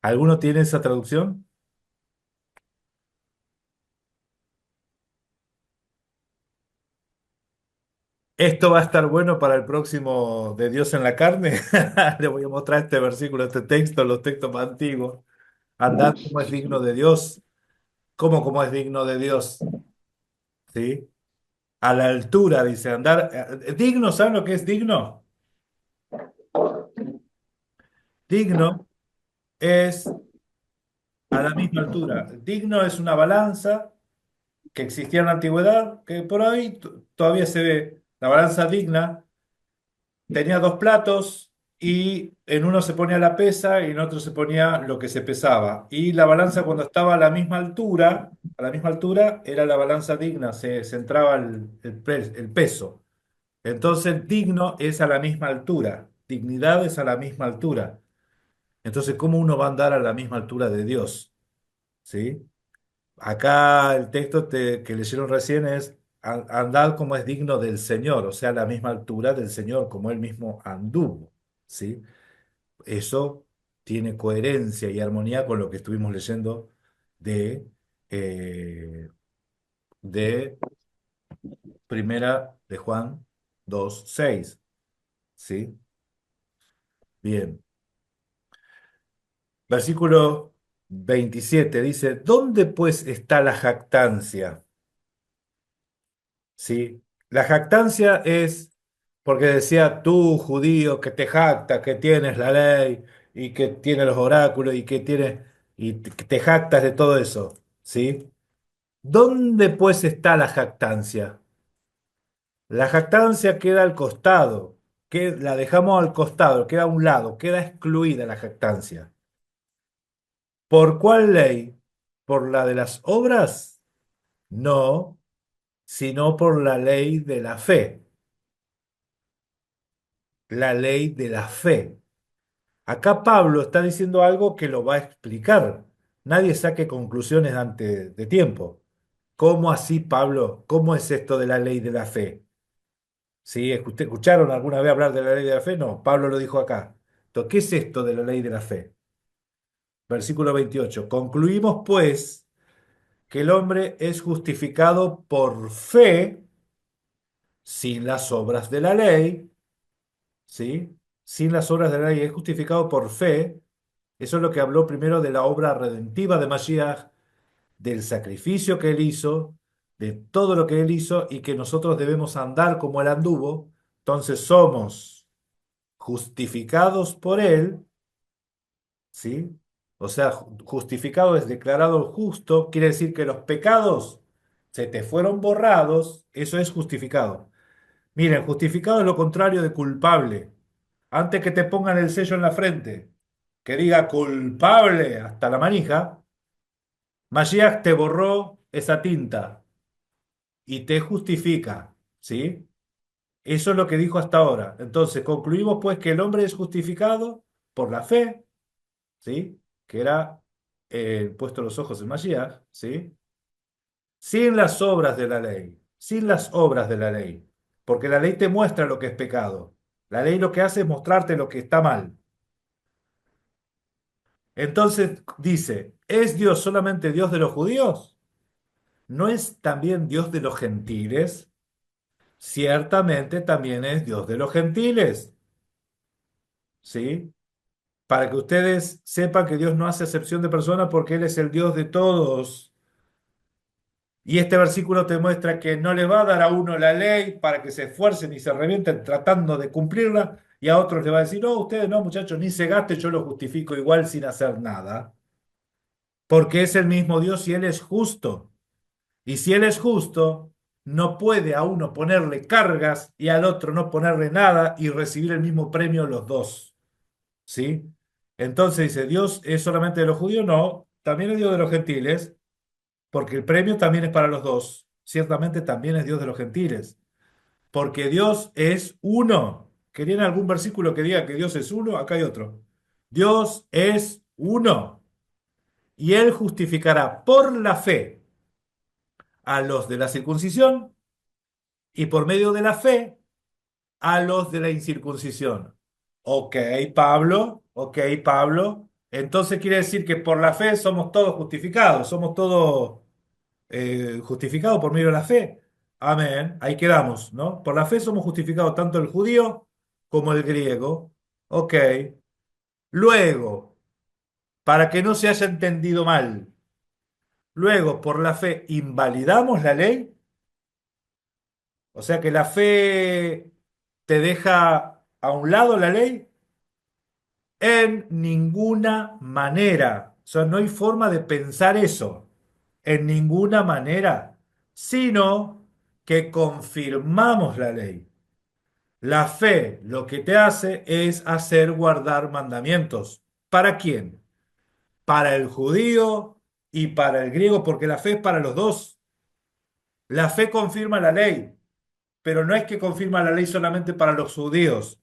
¿Alguno tiene esa traducción? Esto va a estar bueno para el próximo de Dios en la carne. Le voy a mostrar este versículo, este texto, los textos más antiguos. Andad como es digno de Dios. ¿Cómo como es digno de Dios? ¿Sí? A la altura, dice, andar. Digno, ¿saben lo que es digno? Digno es a la misma altura. Digno es una balanza que existía en la antigüedad, que por ahí todavía se ve. La balanza digna tenía dos platos y en uno se ponía la pesa y en otro se ponía lo que se pesaba. Y la balanza cuando estaba a la misma altura era la balanza digna, se centraba el peso. Entonces digno es a la misma altura, dignidad es a la misma altura. Entonces, ¿cómo uno va a andar a la misma altura de Dios? ¿Sí? Acá el texto que leyeron recién es andad como es digno del Señor, o sea, a la misma altura del Señor, como Él mismo anduvo, ¿sí? Eso tiene coherencia y armonía con lo que estuvimos leyendo de, eh, de Primera de Juan 2:6, ¿sí? Bien. Versículo 27 dice, ¿dónde pues está la jactancia? ¿Sí? La jactancia es porque decía tú, judío, que te jactas, que tienes la ley y que tienes los oráculos y que tienes y que te jactas de todo eso, ¿sí? ¿Dónde pues está la jactancia? La jactancia queda al costado, que la dejamos al costado, queda a un lado, queda excluida la jactancia. ¿Por cuál ley? ¿Por la de las obras? No, sino por la ley de la fe. La ley de la fe. Acá Pablo está diciendo algo que lo va a explicar. Nadie saque conclusiones antes de tiempo. ¿Cómo así, Pablo? ¿Cómo es esto de la ley de la fe? ¿Sí? ¿Escucharon alguna vez hablar de la ley de la fe? No, Pablo lo dijo acá. Entonces, ¿qué es esto de la ley de la fe? Versículo 28. Concluimos, pues, que el hombre es justificado por fe sin las obras de la ley, ¿sí? Sin las obras de la ley, es justificado por fe. Eso es lo que habló primero de la obra redentiva de Mashiach, del sacrificio que él hizo, de todo lo que él hizo y que nosotros debemos andar como él anduvo. Entonces somos justificados por él, ¿sí? O sea, justificado es declarado justo, quiere decir que los pecados se te fueron borrados, eso es justificado. Miren, justificado es lo contrario de culpable. Antes que te pongan el sello en la frente, que diga culpable hasta la manija, Mashiach te borró esa tinta y te justifica, ¿sí? Eso es lo que dijo hasta ahora. Entonces, concluimos pues que el hombre es justificado por la fe, ¿sí? Que era puesto los ojos en Mashiach, ¿sí? Sin las obras de la ley, sin las obras de la ley, porque la ley te muestra lo que es pecado. La ley lo que hace es mostrarte lo que está mal. Entonces dice, ¿es Dios solamente Dios de los judíos? ¿No es también Dios de los gentiles? Ciertamente también es Dios de los gentiles, ¿sí? Para que ustedes sepan que Dios no hace acepción de personas porque Él es el Dios de todos. Y este versículo te muestra que no le va a dar a uno la ley para que se esfuercen y se revienten tratando de cumplirla, y a otros le va a decir, no, ustedes no, muchachos, ni se gasten, yo lo justifico igual sin hacer nada. Porque es el mismo Dios y Él es justo. Y si Él es justo, no puede a uno ponerle cargas y al otro no ponerle nada y recibir el mismo premio los dos. ¿Sí? Entonces dice, ¿Dios es solamente de los judíos? No, también es Dios de los gentiles, porque el premio también es para los dos. Ciertamente también es Dios de los gentiles, porque Dios es uno. ¿Querían algún versículo que diga que Dios es uno? Acá hay otro. Dios es uno, y Él justificará por la fe a los de la circuncisión y por medio de la fe a los de la incircuncisión. Ok, Pablo, ok, Pablo. Entonces quiere decir que por la fe somos todos justificados, somos todos justificados por medio de la fe. Amén, ahí quedamos, ¿no? Por la fe somos justificados tanto el judío como el griego. Ok. Luego, para que no se haya entendido mal, luego por la fe invalidamos la ley. O sea que la fe te deja a un lado la ley en ninguna manera. O sea, no hay forma de pensar eso en ninguna manera, sino que confirmamos la ley. La fe lo que te hace es hacer guardar mandamientos. ¿Para quién? Para el judío y para el griego, porque la fe es para los dos. La fe confirma la ley, pero no es que confirma la ley solamente para los judíos.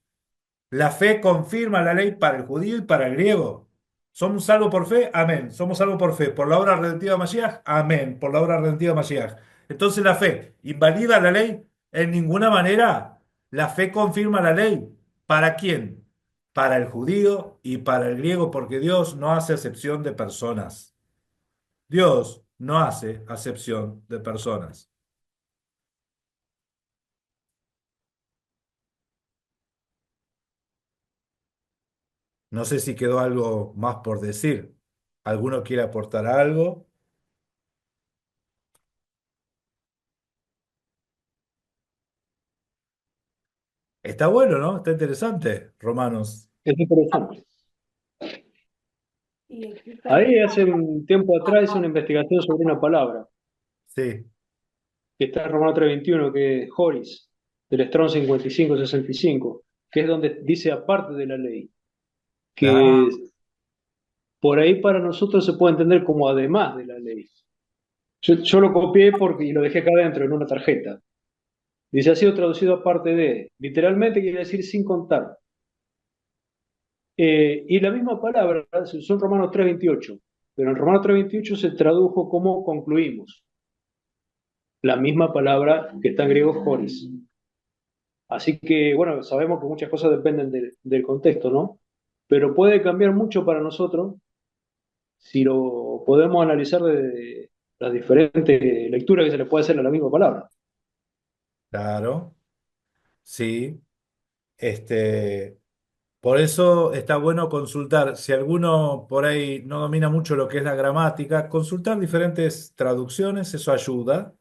La fe confirma la ley para el judío y para el griego. ¿Somos salvos por fe? Amén. ¿Somos salvos por fe? ¿Por la obra redentiva de Mashiach? Amén. Por la obra redentiva de Mashiach. Entonces la fe invalida la ley en ninguna manera. La fe confirma la ley. ¿Para quién? Para el judío y para el griego, porque Dios no hace acepción de personas. Dios no hace acepción de personas. No sé si quedó algo más por decir. ¿Alguno quiere aportar algo? Está bueno, ¿no? Está interesante, Romanos. Es interesante. Ahí hace un tiempo atrás hice una investigación sobre una palabra, Sí. que está en Romano 3:21, que es Horis, del Strong 55-65, que es donde dice aparte de la ley, Ah, que por ahí para nosotros se puede entender como además de la ley. Yo lo copié porque, y lo dejé acá adentro en una tarjeta. Dice, ha sido traducido aparte de, literalmente quiere decir sin contar. Y la misma palabra, son Romanos 3:28, pero en Romanos 3:28 se tradujo como concluimos. La misma palabra que está en griego Joris. Así que, bueno, sabemos que muchas cosas dependen del contexto, ¿no? Pero puede cambiar mucho para nosotros si lo podemos analizar de las diferentes lecturas que se le puede hacer a la misma palabra. claro. Sí. Este, por eso está bueno consultar. Si alguno por ahí no domina mucho lo que es la gramática, consultar diferentes traducciones, eso ayuda.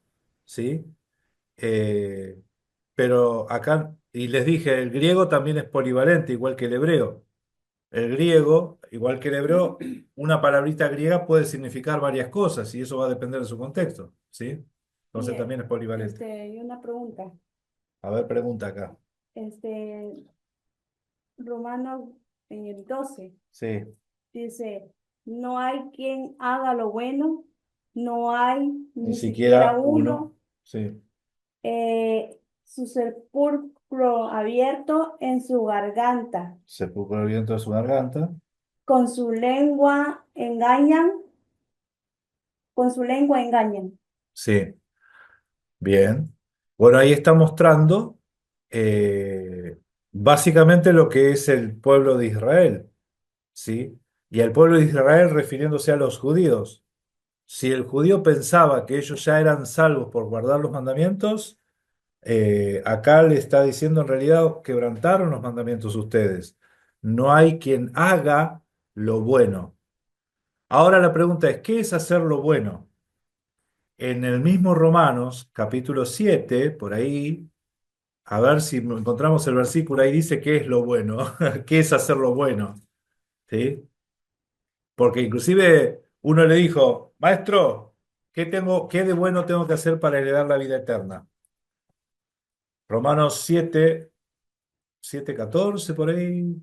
¿Sí? Eh, pero acá, y les dije, el griego también es polivalente, igual que el hebreo. El griego, igual que el hebreo, una palabrita griega puede significar varias cosas y eso va a depender de su contexto, ¿sí? Entonces Mire, también es polivalente. y una pregunta. A ver, pregunta acá. Este, Romanos en el 12 Sí, dice, no hay quien haga lo bueno, no hay ni ni siquiera siquiera uno. uno, Sí, su sepulcro abierto en su garganta, sepulcro el viento de su garganta. con su lengua engañan, con su lengua engañan. Sí, bien. Bueno, ahí está mostrando básicamente lo que es el pueblo de Israel, ¿sí? Y el pueblo de Israel refiriéndose a los judíos. Si el judío pensaba que ellos ya eran salvos por guardar los mandamientos, acá le está diciendo en realidad quebrantaron los mandamientos ustedes. No hay quien haga lo bueno. Ahora la pregunta es, ¿qué es hacer lo bueno? En el mismo Romanos, capítulo 7 por ahí, a ver si encontramos el versículo, ahí dice qué es lo bueno, qué es hacer lo bueno, ¿sí? Porque inclusive uno le dijo, maestro, qué de bueno tengo que hacer para heredar la vida eterna? Romanos 7:14 por ahí,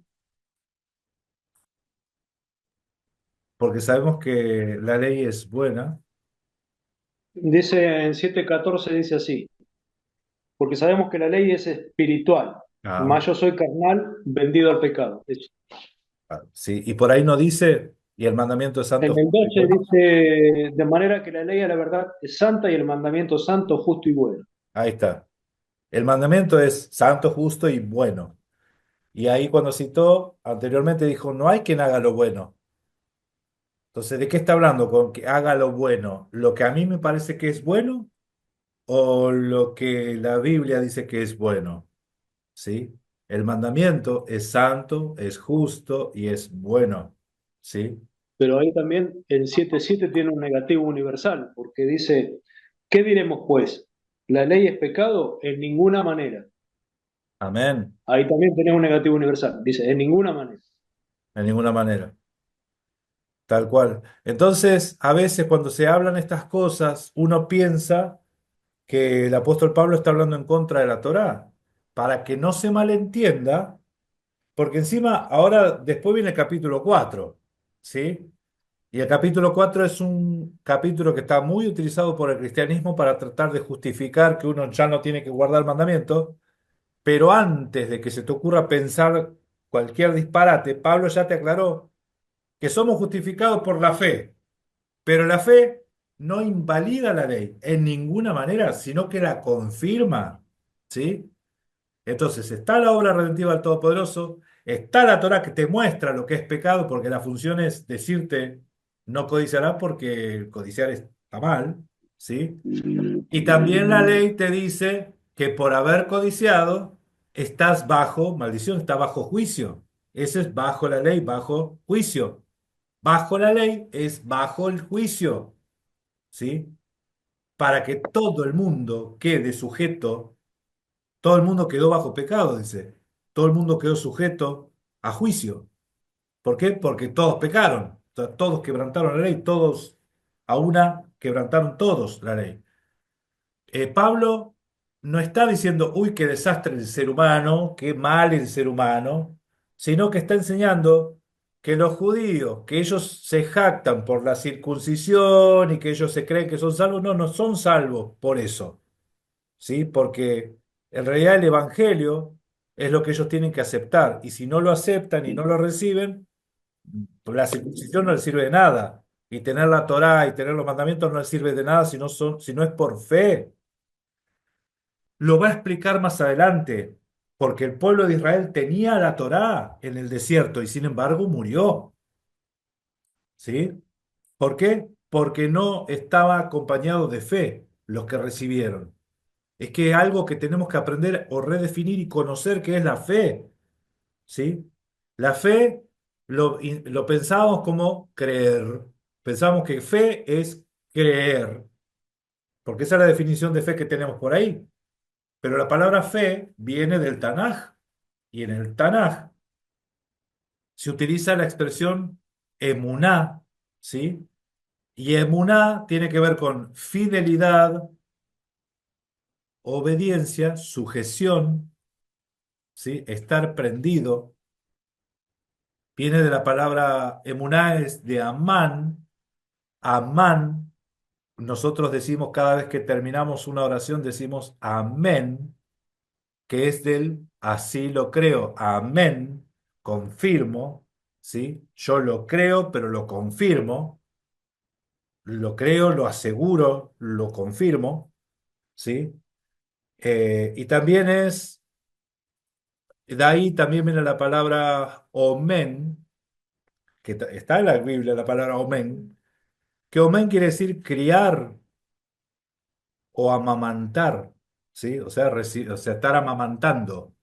porque sabemos que la ley es buena. Dice en 7:14 dice así, porque sabemos que la ley es espiritual, Ah, mas yo soy carnal, vendido al pecado. sí, y por ahí no dice, y el mandamiento es En santo, el justo y 12 bueno. dice, de manera que la ley a la verdad es santa y el mandamiento santo, justo y bueno. Ahí está. El mandamiento es santo, justo y bueno. Y ahí cuando citó anteriormente dijo, no hay quien haga lo bueno. Entonces, ¿de qué está hablando con que haga lo bueno? ¿Lo que a mí me parece que es bueno o lo que la Biblia dice que es bueno? ¿Sí? El mandamiento es santo, es justo y es bueno. ¿Sí? Pero ahí también el 7:7 tiene un negativo universal, porque dice, ¿qué diremos pues? ¿La ley es pecado? En ninguna manera. Amén. Ahí también tenemos un negativo universal. Dice, en ninguna manera. De ninguna manera. Tal cual. Entonces, a veces cuando se hablan estas cosas, uno piensa que el apóstol Pablo está hablando en contra de la Torá, para que no se malentienda, porque encima ahora después viene el capítulo 4, ¿sí? Y el capítulo 4 es un capítulo que está muy utilizado por el cristianismo para tratar de justificar que uno ya no tiene que guardar el mandamiento, pero antes de que se te ocurra pensar cualquier disparate, Pablo ya te aclaró que somos justificados por la fe. Pero la fe no invalida la ley en ninguna manera, sino que la confirma, ¿sí? Entonces está la obra redentiva del Todopoderoso, está la Torah que te muestra lo que es pecado, porque la función es decirte no codiciarás porque codiciar está mal, ¿sí? Y también la ley te dice que por haber codiciado estás bajo maldición, estás bajo juicio. Ese es bajo la ley, bajo juicio. Bajo la ley es bajo el juicio. ¿Sí? Para que todo el mundo quede sujeto, todo el mundo quedó bajo pecado, dice, todo el mundo quedó sujeto a juicio. ¿Por qué? Porque todos pecaron, todos quebrantaron la ley, todos a una quebrantaron todos la ley. Pablo no está diciendo, uy, qué desastre el ser humano, qué mal el ser humano, sino que está enseñando que los judíos, que ellos se jactan por la circuncisión y que ellos se creen que son salvos, no, no son salvos por eso, ¿sí? Porque en realidad el evangelio es lo que ellos tienen que aceptar y si no lo aceptan y no lo reciben, pues la circuncisión no les sirve de nada. Y tener la Torá y tener los mandamientos no les sirve de nada si no es por fe. Lo va a explicar más adelante, porque el pueblo de Israel tenía la Torá en el desierto y sin embargo murió. ¿Sí? ¿Por qué? Porque no estaba acompañado de fe los que recibieron. Es que es algo que tenemos que aprender o redefinir y conocer qué es la fe. ¿Sí? La fe lo pensamos como creer. Pensamos que fe es creer, porque esa es la definición de fe que tenemos por ahí. Pero la palabra fe viene del Tanaj. Y en el Tanaj se utiliza la expresión emuná, ¿sí? Y emuná tiene que ver con fidelidad obediencia, sujeción, ¿sí? Estar prendido. Viene de la palabra emuná, es de amán. Amán, nosotros decimos cada vez que terminamos una oración, decimos amén, que es del así lo creo, amén, confirmo, ¿sí? Yo lo creo, pero lo confirmo, lo creo, lo aseguro, lo confirmo, ¿sí? Y también de ahí también viene la palabra omen, que está en la Biblia la palabra omen, que omen quiere decir criar o amamantar, ¿sí? O sea, estar amamantando.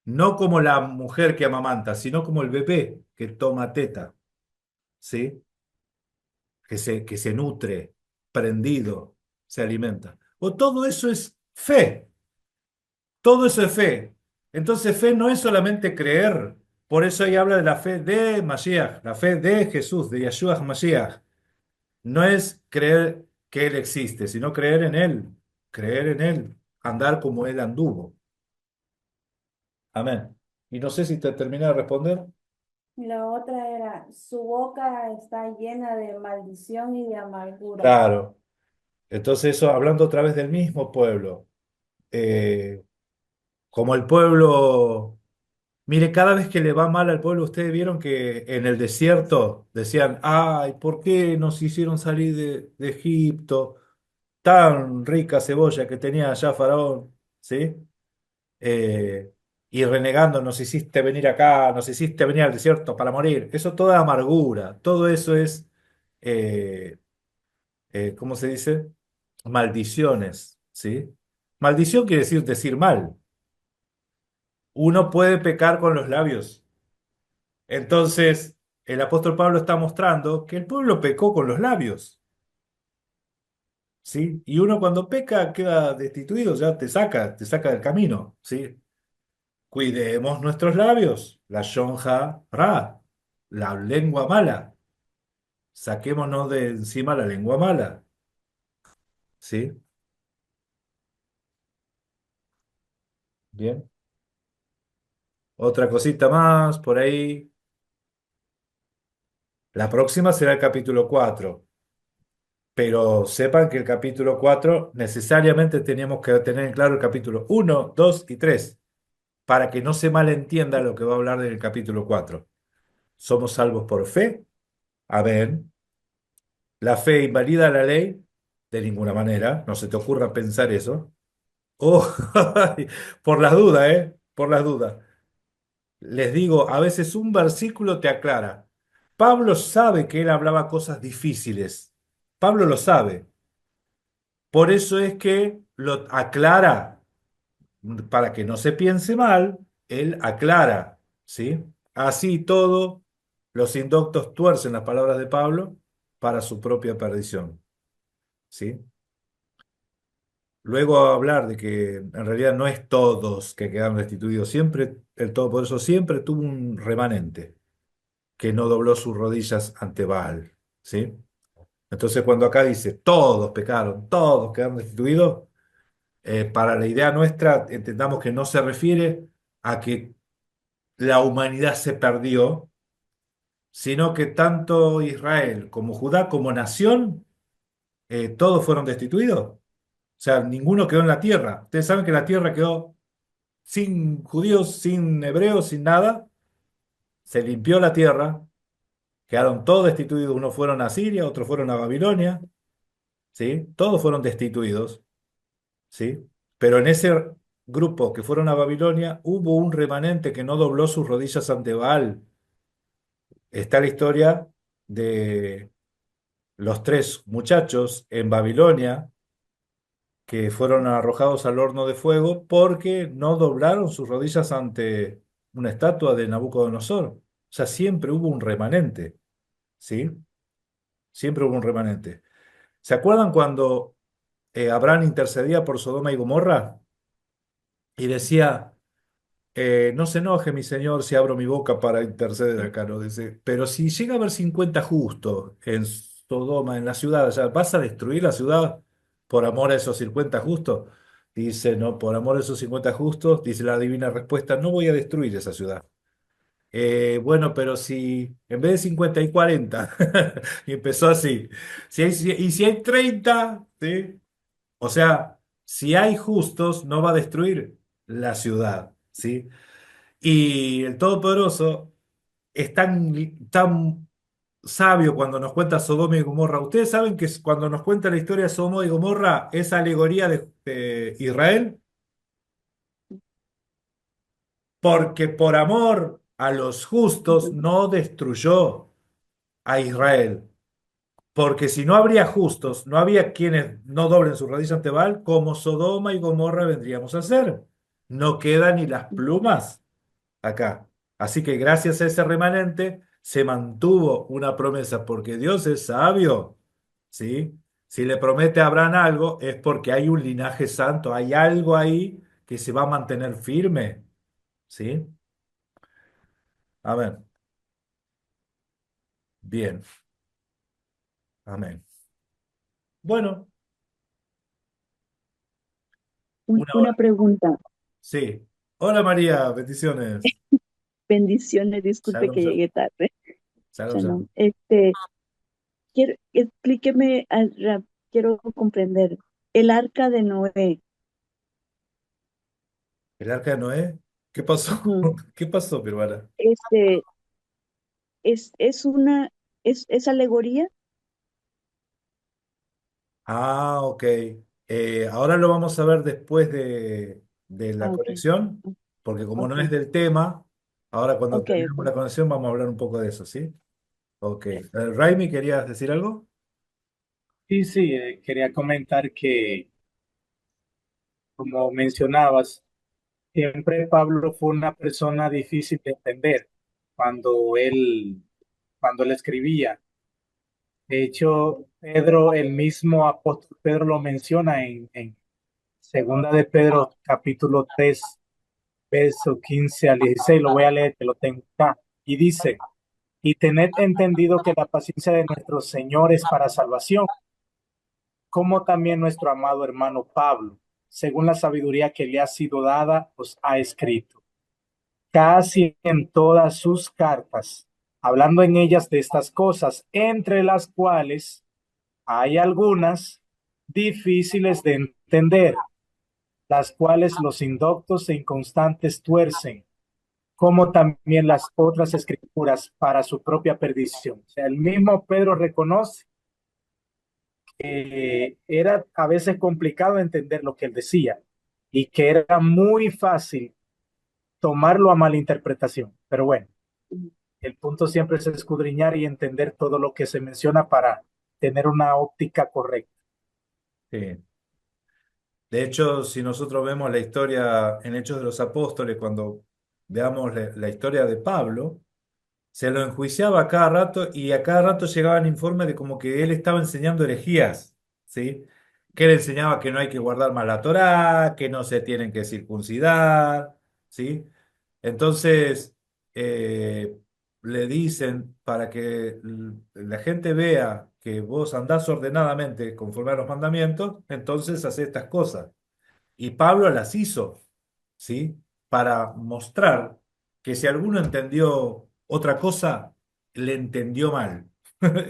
No como la mujer que amamanta, sino como el bebé que toma teta, ¿sí? Que se nutre, prendido, se alimenta. O todo eso es fe, todo eso es fe. Entonces fe no es solamente creer, por eso ahí habla de la fe de Mashiach, la fe de Jesús, de Yeshua Mashiach. No es creer que Él existe, sino creer en Él, andar como Él anduvo. Amén. Y no sé si te terminé de responder. La otra era, su boca está llena de maldición y de amargura. Claro. Entonces eso, hablando otra vez del mismo pueblo, eh, como el pueblo, mire, cada vez que le va mal al pueblo, ustedes vieron que en el desierto decían, ay, ¿por qué nos hicieron salir de Egipto? Tan rica cebolla que tenía allá Faraón, ¿sí? Eh, y renegando, nos hiciste venir acá, nos hiciste venir al desierto para morir. Eso toda amargura, todo eso es, eh, ¿cómo se dice? Maldiciones, ¿sí? Maldición quiere decir mal. Uno puede pecar con los labios. Entonces, el apóstol Pablo está mostrando que el pueblo pecó con los labios, ¿sí? Y uno cuando peca queda destituido, ya te saca del camino, ¿sí? Cuidemos nuestros labios, la shonja ra, la lengua mala. Saquémonos de encima la lengua mala, ¿sí? Bien. Otra cosita más por ahí. La próxima será el capítulo 4, pero sepan que el capítulo 4 necesariamente teníamos que tener en claro el capítulo 1, 2 y 3 para que no se malentienda lo que va a hablar del capítulo 4. ¿Somos salvos por fe? Amén. ¿La fe invalida la ley? De ninguna manera, no se te ocurra pensar eso. Oh, por las dudas, ¿eh? Por las dudas. Les digo, a veces un versículo te aclara. Pablo sabe que él hablaba cosas difíciles. Pablo lo sabe. Por eso es que lo aclara, para que no se piense mal, él aclara, ¿sí? Así todo, los indoctos tuercen las palabras de Pablo para su propia perdición, ¿sí? Luego hablar de que en realidad no es todos que quedaron destituidos, siempre, el Todopoderoso siempre tuvo un remanente que no dobló sus rodillas ante Baal, ¿sí? Entonces cuando acá dice todos pecaron, todos quedaron destituidos, para la idea nuestra entendamos que no se refiere a que la humanidad se perdió, sino que tanto Israel como Judá como nación, todos fueron destituidos. O sea, ninguno quedó en la tierra. Ustedes saben que la tierra quedó sin judíos, sin hebreos, sin nada. Se limpió la tierra, quedaron todos destituidos. Unos fueron a Siria, otros fueron a Babilonia, ¿sí? Todos fueron destituidos, ¿sí? Pero en ese grupo que fueron a Babilonia hubo un remanente que no dobló sus rodillas ante Baal. Está la historia de los tres muchachos en Babilonia que fueron arrojados al horno de fuego porque no doblaron sus rodillas ante una estatua de Nabucodonosor. O sea, siempre hubo un remanente, ¿sí? Siempre hubo un remanente. ¿Se acuerdan cuando Abraham intercedía por Sodoma y Gomorra y decía, no se enoje mi señor si abro mi boca para interceder acá, ¿no? Dice, pero si llega a haber 50 justos en Sodoma, en la ciudad, ya, ¿vas a destruir la ciudad por amor a esos 50 justos? Dice, no, por amor de esos 50 justos, dice la divina respuesta, no voy a destruir esa ciudad. Bueno, pero si en vez de 50 hay 40, y empezó así, y si hay 30, ¿sí? O sea, si hay justos, no va a destruir la ciudad, ¿sí? Y el Todopoderoso es tan sabio cuando nos cuenta Sodoma y Gomorra. Ustedes saben que cuando nos cuenta la historia de Sodoma y Gomorra es alegoría de Israel, porque por amor a los justos no destruyó a Israel. Porque si no habría justos, no había quienes no doblen su rodilla ante Baal, como Sodoma y Gomorra vendríamos a ser. No quedan ni las plumas acá. Así que gracias a ese remanente se mantuvo una promesa, porque Dios es sabio, ¿sí? Si le promete a Abraham algo, es porque hay un linaje santo, hay algo ahí que se va a mantener firme, ¿sí? Amén. Bien, amén. Bueno, una Una hora. pregunta. Sí. Hola María, bendiciones. Bendiciones, disculpe Shalom, que shalom. llegué tarde. Shalom, Shalom. shalom. Explíqueme, quiero comprender. El arca de Noé, ¿El arca de Noé? ¿Qué pasó? ujú, ¿Qué pasó, mi hermana? este, es una, es alegoría. Ah, ok. Ahora lo vamos a ver después de la Ah, ok, conexión, porque como no es ok, del tema, ahora cuando ok, terminemos ok. la conexión vamos a hablar un poco de eso, ¿sí? Ok. Raimi, ¿querías decir algo? Sí, sí, quería comentar que, como mencionabas, siempre Pablo fue una persona difícil de entender cuando cuando él escribía. De hecho, Pedro, el mismo apóstol Pedro lo menciona en Segunda de Pedro, capítulo 3 verso 15 al 16. Lo voy a leer, que lo tengo acá. Y dice, y tened entendido que la paciencia de nuestro Señor es para salvación, como también nuestro amado hermano Pablo, según la sabiduría que le ha sido dada, os ha escrito. Casi en todas sus cartas, hablando en ellas de estas cosas, entre las cuales hay algunas difíciles de entender, las cuales los indoctos e inconstantes tuercen, como también las otras escrituras para su propia perdición. O sea, el mismo Pedro reconoce que era a veces complicado entender lo que él decía y que era muy fácil tomarlo a mala interpretación. Pero bueno, el punto siempre es escudriñar y entender todo lo que se menciona para tener una óptica correcta. Sí. De hecho, si nosotros vemos la historia en Hechos de los Apóstoles, cuando veamos la historia de Pablo, se lo enjuiciaba a cada rato y a cada rato llegaban informes de como que él estaba enseñando herejías, ¿sí? Que él enseñaba que no hay que guardar más la Torá, que no se tienen que circuncidar, ¿sí? Entonces, eh, le dicen para que la gente vea que vos andás ordenadamente conforme a los mandamientos, entonces hace estas cosas. Y Pablo las hizo, ¿sí? Para mostrar que si alguno entendió otra cosa, le entendió mal.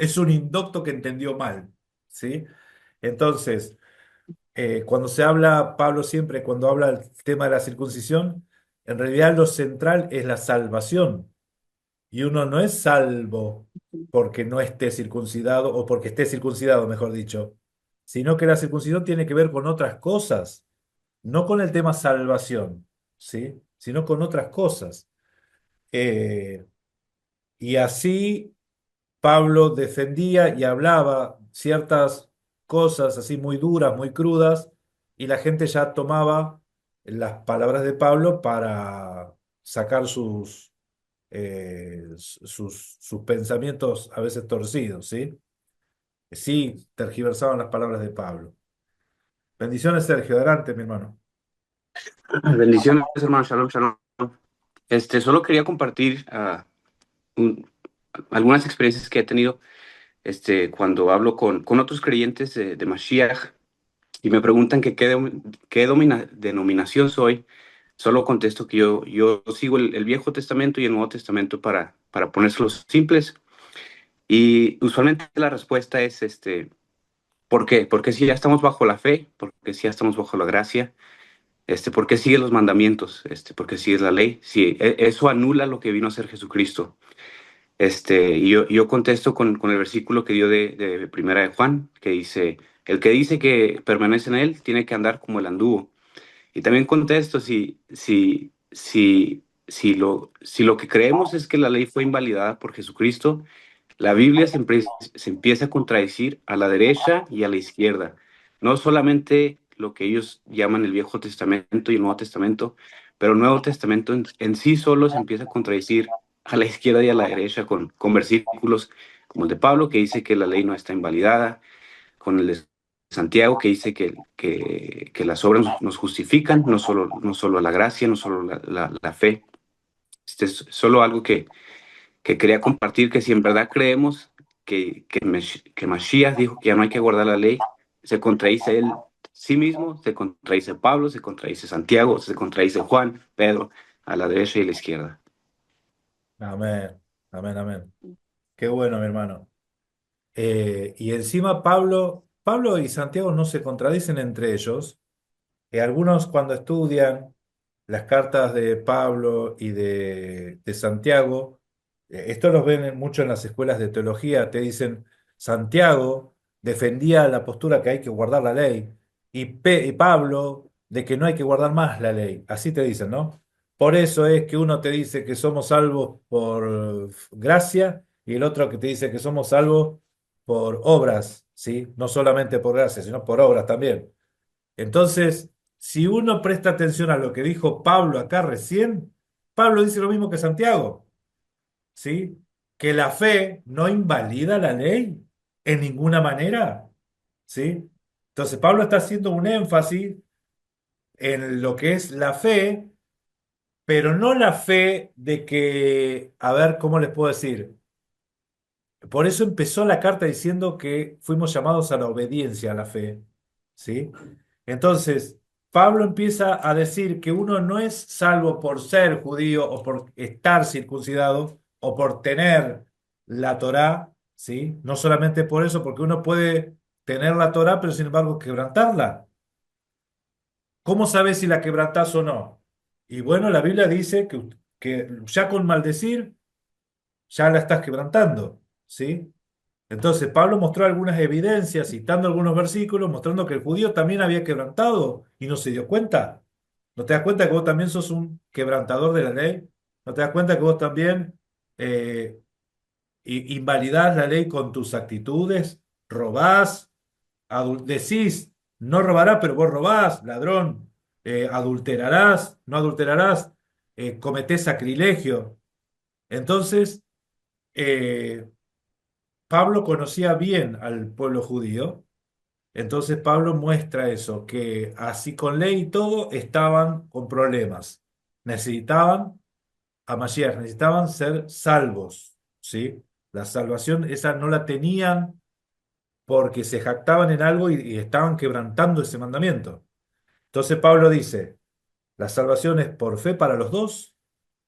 Es un indocto que entendió mal, ¿sí? Entonces, cuando se habla, Pablo siempre, cuando habla del tema de la circuncisión, en realidad lo central es la salvación. Y uno no es salvo porque no esté circuncidado o porque esté circuncidado, mejor dicho, sino que la circuncisión tiene que ver con otras cosas, no con el tema salvación, ¿sí? Sino con otras cosas. Eh, y así Pablo defendía y hablaba ciertas cosas así muy duras, muy crudas, y la gente ya tomaba las palabras de Pablo para sacar sus pensamientos a veces torcidos, ¿sí? Sí, tergiversaban las palabras de Pablo. Bendiciones, Sergio. Adelante, mi hermano. Bendiciones, hermano. Shalom, shalom. Solo quería compartir un- algunas experiencias que he tenido cuando hablo con otros creyentes de Mashiach. y me preguntan que qué denominación soy, solo contesto que yo sigo el Viejo Testamento y el Nuevo Testamento para ponérselos simples. Y usualmente la respuesta es, ¿por qué? Porque si ya estamos bajo la fe, porque si ya estamos bajo la gracia, ¿por qué sigues los mandamientos? ¿Por qué sigues la ley? Si eso anula lo que vino a hacer Jesucristo. Y yo contesto con el versículo que dio de Primera de Juan, que dice, el que dice que permanece en él tiene que andar como el anduvo. Y también contesto si lo que creemos es que la ley fue invalidada por Jesucristo, la Biblia se empieza a contradecir a la derecha y a la izquierda. No solamente lo que ellos llaman el Viejo Testamento y el Nuevo Testamento, pero el Nuevo Testamento en sí solo se empieza a contradecir a la izquierda y a la derecha con versículos como el de Pablo, que dice que la ley no está invalidada, con el de Santiago, que dice que las obras nos justifican, no solo la gracia, no solo la fe. Es solo algo que quería compartir, que si en verdad creemos que Mashiach dijo que ya no hay que guardar la ley, se contradice él sí mismo, se contradice Pablo, se contradice Santiago, se contradice Juan, Pedro, a la derecha y a la izquierda. Amén, amén, amén. Qué bueno, mi hermano. Y encima Pablo y Santiago no se contradicen entre ellos. Algunos cuando estudian las cartas de Pablo y de Santiago, esto los ven mucho en las escuelas de teología, te dicen, Santiago defendía la postura que hay que guardar la ley y Pablo de que no hay que guardar más la ley, así te dicen, ¿no? Por eso es que uno te dice que somos salvos por gracia y el otro que te dice que somos salvos por obras, ¿sí? No solamente por gracia, sino por obras también. Entonces, si uno presta atención a lo que dijo Pablo acá recién, Pablo dice lo mismo que Santiago, ¿sí? Que la fe no invalida la ley en ninguna manera, ¿sí? Entonces, Pablo está haciendo un énfasis en lo que es la fe, pero no la fe de que, a ver, ¿cómo les puedo decir? Por eso empezó la carta diciendo que fuimos llamados a la obediencia a la fe, ¿sí? Entonces, Pablo empieza a decir que uno no es salvo por ser judío o por estar circuncidado o por tener la Torá, ¿sí? No solamente por eso, porque uno puede tener la Torá, pero sin embargo quebrantarla. ¿Cómo sabes si la quebrantás o no? Y bueno, la Biblia dice que ya con maldecir ya la estás quebrantando, ¿sí? Entonces Pablo mostró algunas evidencias, citando algunos versículos, mostrando que el judío también había quebrantado y no se dio cuenta. ¿No te das cuenta que vos también sos un quebrantador de la ley? ¿No te das cuenta que vos también eh, invalidás la ley con tus actitudes? ¿Robás? Decís, no robarás, pero vos robás, ladrón. Adulterarás, no adulterarás. Cometés sacrilegio. Entonces, eh, Pablo conocía bien al pueblo judío, entonces Pablo muestra eso, que así con ley y todo estaban con problemas. Necesitaban a Mashiach, necesitaban ser salvos, ¿sí? La salvación esa no la tenían porque se jactaban en algo y estaban quebrantando ese mandamiento. Entonces Pablo dice, la salvación es por fe para los dos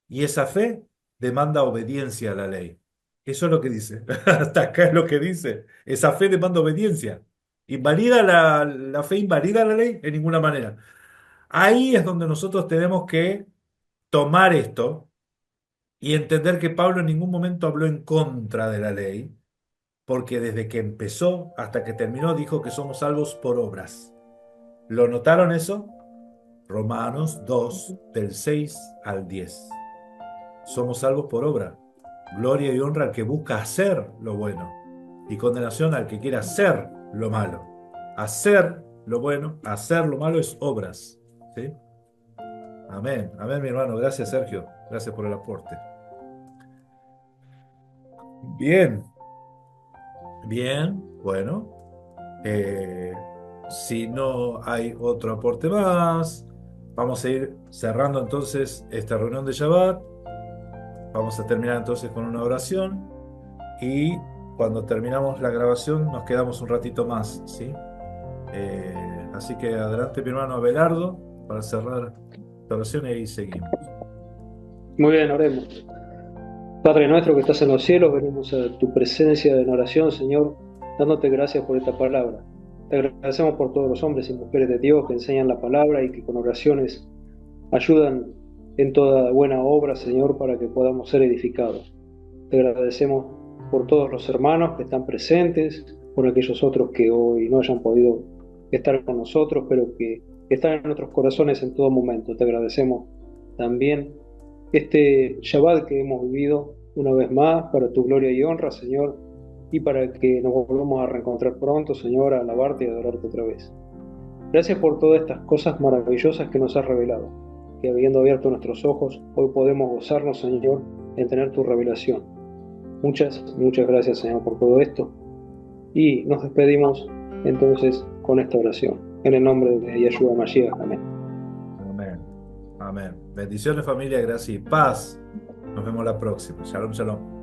y esa fe demanda obediencia a la ley. Eso es lo que dice. Hasta acá es lo que dice. Esa fe demanda obediencia. ¿Invalida la fe, invalida la ley? En ninguna manera. Ahí es donde nosotros tenemos que tomar esto y entender que Pablo en ningún momento habló en contra de la ley, porque desde que empezó hasta que terminó dijo que somos salvos por obras. ¿Lo notaron eso? Romanos 2, del 6 al 10. Somos salvos por obra. Gloria y honra al que busca hacer lo bueno y condenación al que quiera hacer lo malo. Hacer lo bueno, hacer lo malo es obras. ¿Sí? Amén. Amén, mi hermano. Gracias, Sergio. Gracias por el aporte. Bien. Bien. Bueno. Si no hay otro aporte más, vamos a ir cerrando entonces esta reunión de Shabbat. Vamos a terminar entonces con una oración y cuando terminamos la grabación nos quedamos un ratito más, ¿sí? Así que adelante mi hermano Abelardo para cerrar la oración y ahí seguimos. Muy bien, oremos. Padre nuestro que estás en los cielos, venimos a tu presencia en oración, Señor, dándote gracias por esta palabra. Te agradecemos por todos los hombres y mujeres de Dios que enseñan la palabra y que con oraciones ayudan en toda buena obra, Señor, para que podamos ser edificados. Te agradecemos por todos los hermanos que están presentes, por aquellos otros que hoy no hayan podido estar con nosotros, pero que están en nuestros corazones en todo momento. Te agradecemos también este Shabbat que hemos vivido una vez más para tu gloria y honra, Señor, y para que nos volvamos a reencontrar pronto, Señor, a alabarte y adorarte otra vez. Gracias por todas estas cosas maravillosas que nos has revelado, que habiendo abierto nuestros ojos, hoy podemos gozarnos, Señor, en tener tu revelación. Muchas gracias, Señor, por todo esto. Y nos despedimos entonces con esta oración. En el nombre de Yeshua Mashiach. Amén. Amén. Amén. Bendiciones familia, gracias y paz. Nos vemos la próxima. Shalom, shalom.